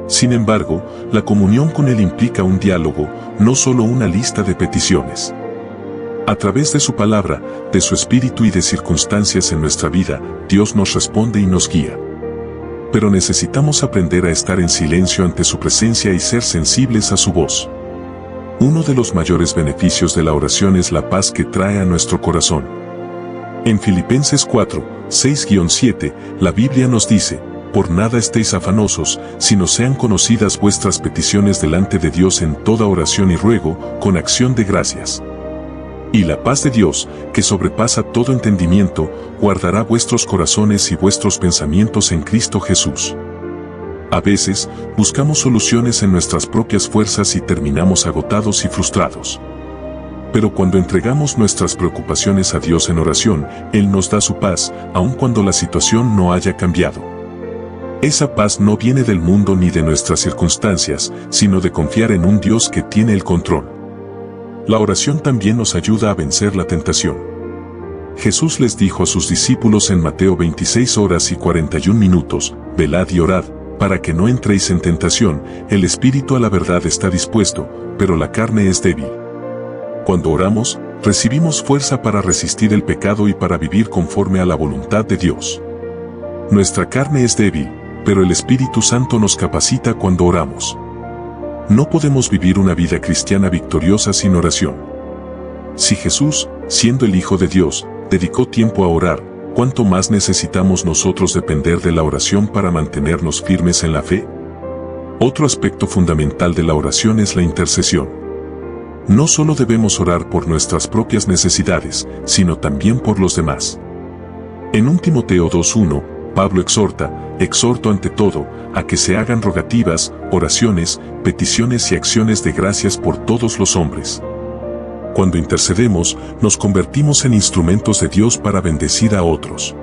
Sin embargo, la comunión con Él implica un diálogo, no solo una lista de peticiones. A través de su palabra, de su espíritu y de circunstancias en nuestra vida, Dios nos responde y nos guía. Pero necesitamos aprender a estar en silencio ante su presencia y ser sensibles a su voz. Uno de los mayores beneficios de la oración es la paz que trae a nuestro corazón. En Filipenses 4, 6-7, la Biblia nos dice: por nada estéis afanosos, sino sean conocidas vuestras peticiones delante de Dios en toda oración y ruego, con acción de gracias. Y la paz de Dios, que sobrepasa todo entendimiento, guardará vuestros corazones y vuestros pensamientos en Cristo Jesús. A veces, buscamos soluciones en nuestras propias fuerzas y terminamos agotados y frustrados. Pero cuando entregamos nuestras preocupaciones a Dios en oración, Él nos da su paz, aun cuando la situación no haya cambiado. Esa paz no viene del mundo ni de nuestras circunstancias, sino de confiar en un Dios que tiene el control. La oración también nos ayuda a vencer la tentación. Jesús les dijo a sus discípulos en Mateo 26:41, velad y orad, para que no entréis en tentación, el espíritu a la verdad está dispuesto, pero la carne es débil. Cuando oramos, recibimos fuerza para resistir el pecado y para vivir conforme a la voluntad de Dios. Nuestra carne es débil, pero el Espíritu Santo nos capacita cuando oramos. No podemos vivir una vida cristiana victoriosa sin oración. Si Jesús, siendo el Hijo de Dios, dedicó tiempo a orar, ¿cuánto más necesitamos nosotros depender de la oración para mantenernos firmes en la fe? Otro aspecto fundamental de la oración es la intercesión. No solo debemos orar por nuestras propias necesidades, sino también por los demás. En 1 Timoteo 2:1, Pablo exhorto ante todo, a que se hagan rogativas, oraciones, peticiones y acciones de gracias por todos los hombres. Cuando intercedemos, nos convertimos en instrumentos de Dios para bendecir a otros.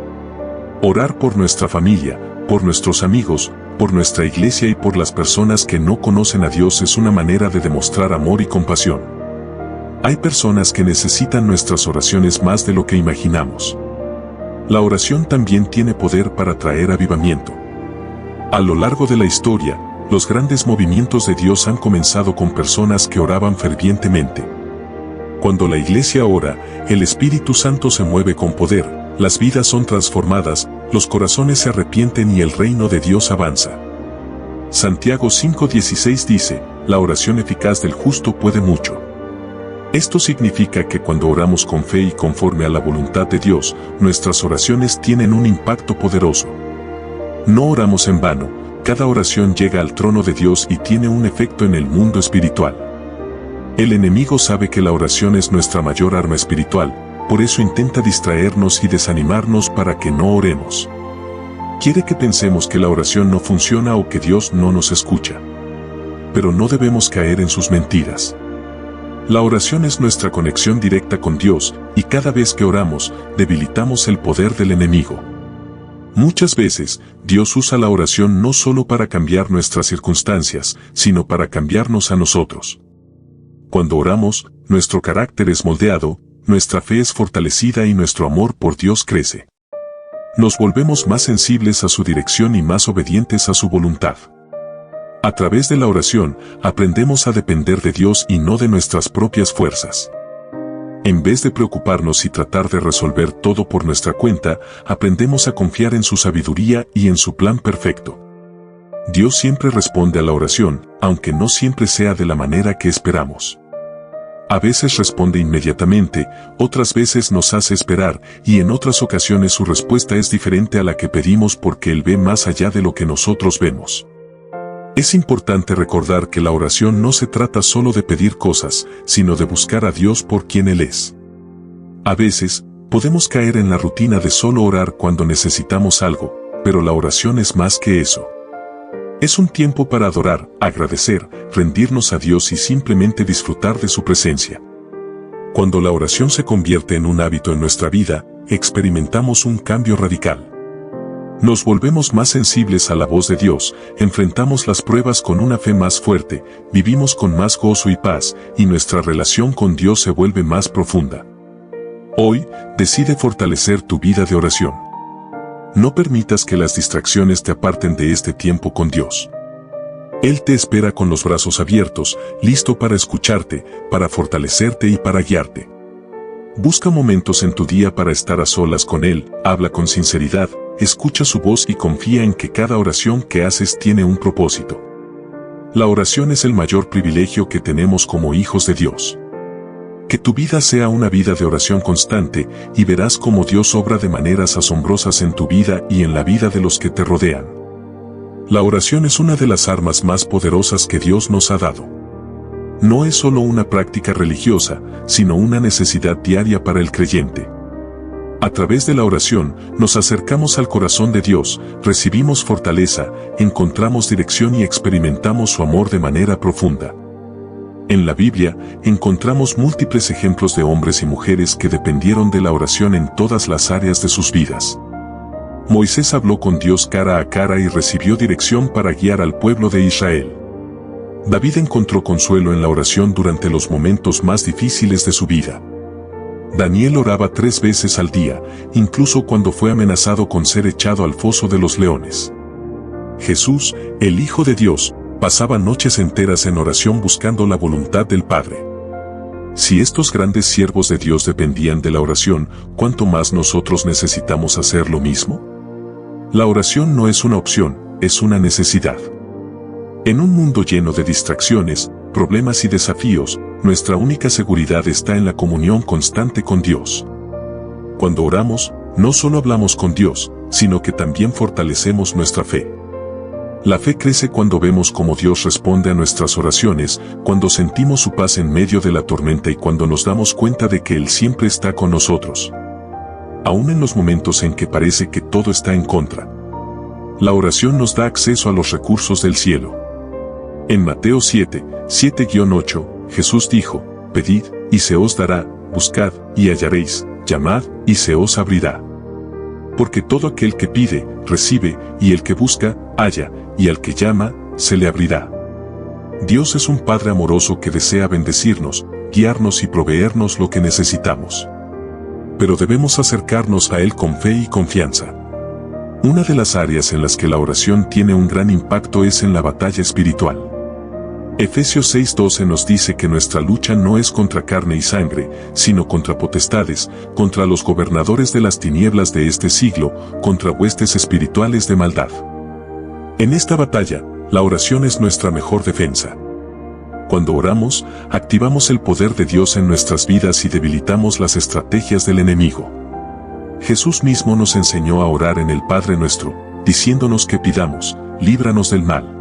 Orar por nuestra familia, por nuestros amigos, por nuestra iglesia y por las personas que no conocen a Dios es una manera de demostrar amor y compasión. Hay personas que necesitan nuestras oraciones más de lo que imaginamos. La oración también tiene poder para traer avivamiento. A lo largo de la historia, los grandes movimientos de Dios han comenzado con personas que oraban fervientemente. Cuando la iglesia ora, el Espíritu Santo se mueve con poder, las vidas son transformadas, los corazones se arrepienten y el reino de Dios avanza. Santiago 5:16 dice: la oración eficaz del justo puede mucho. Esto significa que cuando oramos con fe y conforme a la voluntad de Dios, nuestras oraciones tienen un impacto poderoso. No oramos en vano, cada oración llega al trono de Dios y tiene un efecto en el mundo espiritual. El enemigo sabe que la oración es nuestra mayor arma espiritual, por eso intenta distraernos y desanimarnos para que no oremos. Quiere que pensemos que la oración no funciona o que Dios no nos escucha. Pero no debemos caer en sus mentiras. La oración es nuestra conexión directa con Dios, y cada vez que oramos, debilitamos el poder del enemigo. Muchas veces, Dios usa la oración no solo para cambiar nuestras circunstancias, sino para cambiarnos a nosotros. Cuando oramos, nuestro carácter es moldeado, nuestra fe es fortalecida y nuestro amor por Dios crece. Nos volvemos más sensibles a su dirección y más obedientes a su voluntad. A través de la oración, aprendemos a depender de Dios y no de nuestras propias fuerzas. En vez de preocuparnos y tratar de resolver todo por nuestra cuenta, aprendemos a confiar en su sabiduría y en su plan perfecto. Dios siempre responde a la oración, aunque no siempre sea de la manera que esperamos. A veces responde inmediatamente, otras veces nos hace esperar, y en otras ocasiones su respuesta es diferente a la que pedimos porque Él ve más allá de lo que nosotros vemos. Es importante recordar que la oración no se trata solo de pedir cosas, sino de buscar a Dios por quien Él es. A veces, podemos caer en la rutina de solo orar cuando necesitamos algo, pero la oración es más que eso. Es un tiempo para adorar, agradecer, rendirnos a Dios y simplemente disfrutar de su presencia. Cuando la oración se convierte en un hábito en nuestra vida, experimentamos un cambio radical. Nos volvemos más sensibles a la voz de Dios, enfrentamos las pruebas con una fe más fuerte, vivimos con más gozo y paz, y nuestra relación con Dios se vuelve más profunda. Hoy, decide fortalecer tu vida de oración. No permitas que las distracciones te aparten de este tiempo con Dios. Él te espera con los brazos abiertos, listo para escucharte, para fortalecerte y para guiarte. Busca momentos en tu día para estar a solas con Él, habla con sinceridad, escucha su voz y confía en que cada oración que haces tiene un propósito. La oración es el mayor privilegio que tenemos como hijos de Dios. Que tu vida sea una vida de oración constante y verás cómo Dios obra de maneras asombrosas en tu vida y en la vida de los que te rodean. La oración es una de las armas más poderosas que Dios nos ha dado. No es solo una práctica religiosa, sino una necesidad diaria para el creyente. A través de la oración, nos acercamos al corazón de Dios, recibimos fortaleza, encontramos dirección y experimentamos su amor de manera profunda. En la Biblia, encontramos múltiples ejemplos de hombres y mujeres que dependieron de la oración en todas las áreas de sus vidas. Moisés habló con Dios cara a cara y recibió dirección para guiar al pueblo de Israel. David encontró consuelo en la oración durante los momentos más difíciles de su vida. Daniel oraba 3 veces al día, incluso cuando fue amenazado con ser echado al foso de los leones. Jesús, el Hijo de Dios, pasaba noches enteras en oración buscando la voluntad del Padre. Si estos grandes siervos de Dios dependían de la oración, ¿cuánto más nosotros necesitamos hacer lo mismo? La oración no es una opción, es una necesidad. En un mundo lleno de distracciones, problemas y desafíos, nuestra única seguridad está en la comunión constante con Dios. Cuando oramos, no solo hablamos con Dios, sino que también fortalecemos nuestra fe. La fe crece cuando vemos cómo Dios responde a nuestras oraciones, cuando sentimos su paz en medio de la tormenta y cuando nos damos cuenta de que Él siempre está con nosotros. Aún en los momentos en que parece que todo está en contra. La oración nos da acceso a los recursos del cielo. En Mateo 7, 7-8, Jesús dijo, pedid, y se os dará, buscad, y hallaréis, llamad, y se os abrirá. Porque todo aquel que pide, recibe, y el que busca, halla, y al que llama, se le abrirá. Dios es un Padre amoroso que desea bendecirnos, guiarnos y proveernos lo que necesitamos. Pero debemos acercarnos a Él con fe y confianza. Una de las áreas en las que la oración tiene un gran impacto es en la batalla espiritual. Efesios 6:12 nos dice que nuestra lucha no es contra carne y sangre, sino contra potestades, contra los gobernadores de las tinieblas de este siglo, contra huestes espirituales de maldad. En esta batalla, la oración es nuestra mejor defensa. Cuando oramos, activamos el poder de Dios en nuestras vidas y debilitamos las estrategias del enemigo. Jesús mismo nos enseñó a orar en el Padre Nuestro, diciéndonos que pidamos, líbranos del mal.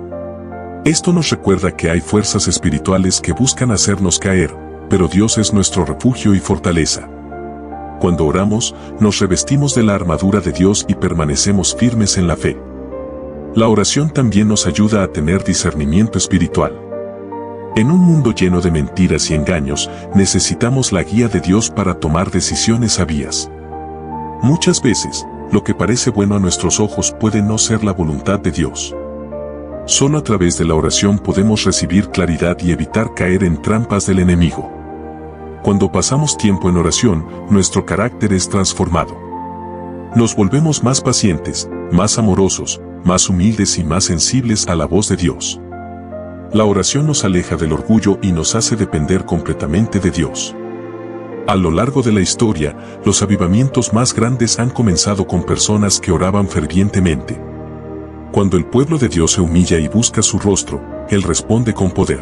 Esto nos recuerda que hay fuerzas espirituales que buscan hacernos caer, pero Dios es nuestro refugio y fortaleza. Cuando oramos, nos revestimos de la armadura de Dios y permanecemos firmes en la fe. La oración también nos ayuda a tener discernimiento espiritual. En un mundo lleno de mentiras y engaños, necesitamos la guía de Dios para tomar decisiones sabias. Muchas veces, lo que parece bueno a nuestros ojos puede no ser la voluntad de Dios. Solo a través de la oración podemos recibir claridad y evitar caer en trampas del enemigo. Cuando pasamos tiempo en oración, nuestro carácter es transformado. Nos volvemos más pacientes, más amorosos, más humildes y más sensibles a la voz de Dios. La oración nos aleja del orgullo y nos hace depender completamente de Dios. A lo largo de la historia, los avivamientos más grandes han comenzado con personas que oraban fervientemente. Cuando el pueblo de Dios se humilla y busca su rostro, Él responde con poder.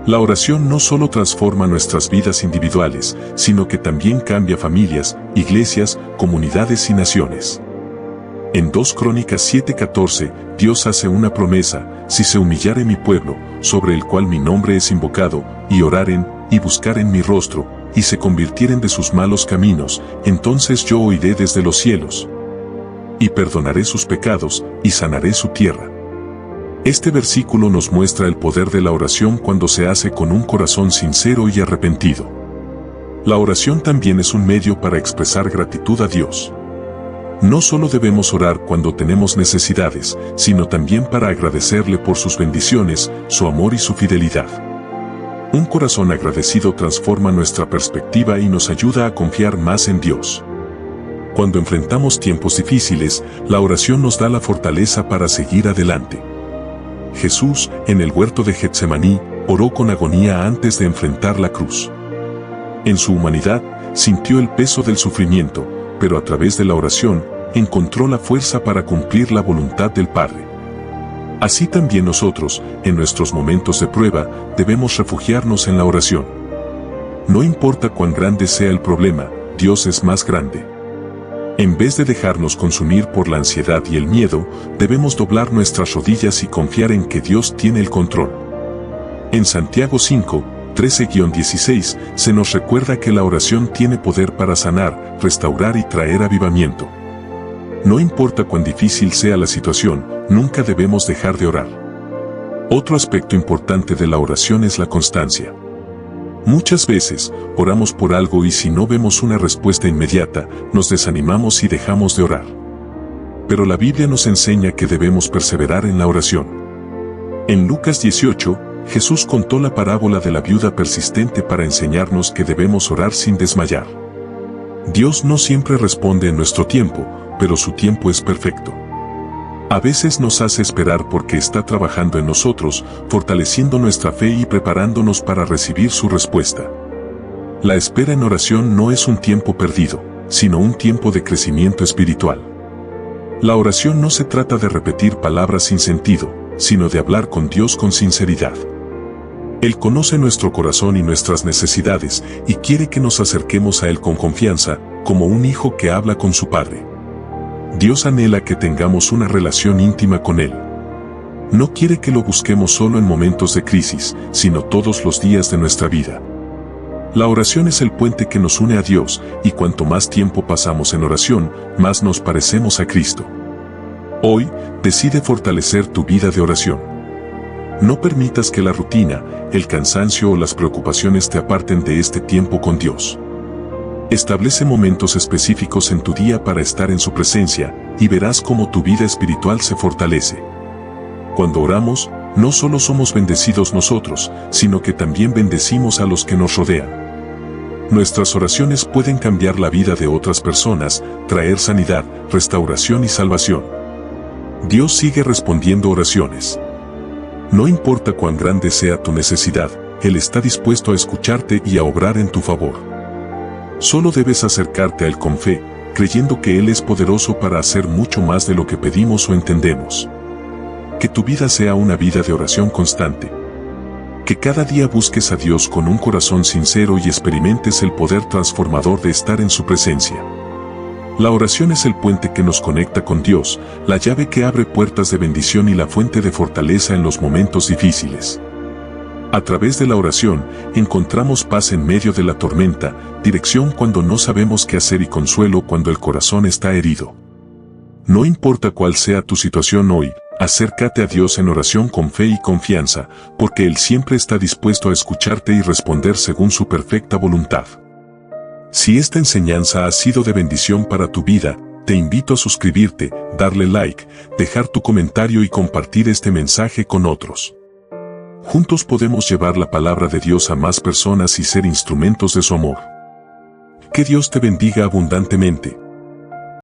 La oración no solo transforma nuestras vidas individuales, sino que también cambia familias, iglesias, comunidades y naciones. En 2 Crónicas 7:14, Dios hace una promesa: si se humillare mi pueblo, sobre el cual mi nombre es invocado, y oraren, y buscaren mi rostro, y se convirtieren de sus malos caminos, entonces yo oiré desde los cielos, y perdonaré sus pecados, y sanaré su tierra. Este versículo nos muestra el poder de la oración cuando se hace con un corazón sincero y arrepentido. La oración también es un medio para expresar gratitud a Dios. No solo debemos orar cuando tenemos necesidades, sino también para agradecerle por sus bendiciones, su amor y su fidelidad. Un corazón agradecido transforma nuestra perspectiva y nos ayuda a confiar más en Dios. Cuando enfrentamos tiempos difíciles, la oración nos da la fortaleza para seguir adelante. Jesús, en el huerto de Getsemaní, oró con agonía antes de enfrentar la cruz. En su humanidad, sintió el peso del sufrimiento, pero a través de la oración, encontró la fuerza para cumplir la voluntad del Padre. Así también nosotros, en nuestros momentos de prueba, debemos refugiarnos en la oración. No importa cuán grande sea el problema, Dios es más grande. En vez de dejarnos consumir por la ansiedad y el miedo, debemos doblar nuestras rodillas y confiar en que Dios tiene el control. En Santiago 5, 13-16, se nos recuerda que la oración tiene poder para sanar, restaurar y traer avivamiento. No importa cuán difícil sea la situación, nunca debemos dejar de orar. Otro aspecto importante de la oración es la constancia. Muchas veces, oramos por algo y si no vemos una respuesta inmediata, nos desanimamos y dejamos de orar. Pero la Biblia nos enseña que debemos perseverar en la oración. En Lucas 18, Jesús contó la parábola de la viuda persistente para enseñarnos que debemos orar sin desmayar. Dios no siempre responde en nuestro tiempo, pero su tiempo es perfecto. A veces nos hace esperar porque está trabajando en nosotros, fortaleciendo nuestra fe y preparándonos para recibir su respuesta. La espera en oración no es un tiempo perdido, sino un tiempo de crecimiento espiritual. La oración no se trata de repetir palabras sin sentido, sino de hablar con Dios con sinceridad. Él conoce nuestro corazón y nuestras necesidades y quiere que nos acerquemos a Él con confianza, como un hijo que habla con su padre. Dios anhela que tengamos una relación íntima con Él. No quiere que lo busquemos solo en momentos de crisis, sino todos los días de nuestra vida. La oración es el puente que nos une a Dios, y cuanto más tiempo pasamos en oración, más nos parecemos a Cristo. Hoy, decide fortalecer tu vida de oración. No permitas que la rutina, el cansancio o las preocupaciones te aparten de este tiempo con Dios. Establece momentos específicos en tu día para estar en su presencia, y verás cómo tu vida espiritual se fortalece. Cuando oramos, no solo somos bendecidos nosotros, sino que también bendecimos a los que nos rodean. Nuestras oraciones pueden cambiar la vida de otras personas, traer sanidad, restauración y salvación. Dios sigue respondiendo oraciones. No importa cuán grande sea tu necesidad, Él está dispuesto a escucharte y a obrar en tu favor. Solo debes acercarte a Él con fe, creyendo que Él es poderoso para hacer mucho más de lo que pedimos o entendemos. Que tu vida sea una vida de oración constante. Que cada día busques a Dios con un corazón sincero y experimentes el poder transformador de estar en su presencia. La oración es el puente que nos conecta con Dios, la llave que abre puertas de bendición y la fuente de fortaleza en los momentos difíciles. A través de la oración, encontramos paz en medio de la tormenta, dirección cuando no sabemos qué hacer y consuelo cuando el corazón está herido. No importa cuál sea tu situación hoy, acércate a Dios en oración con fe y confianza, porque Él siempre está dispuesto a escucharte y responder según su perfecta voluntad. Si esta enseñanza ha sido de bendición para tu vida, te invito a suscribirte, darle like, dejar tu comentario y compartir este mensaje con otros. Juntos podemos llevar la palabra de Dios a más personas y ser instrumentos de su amor. Que Dios te bendiga abundantemente.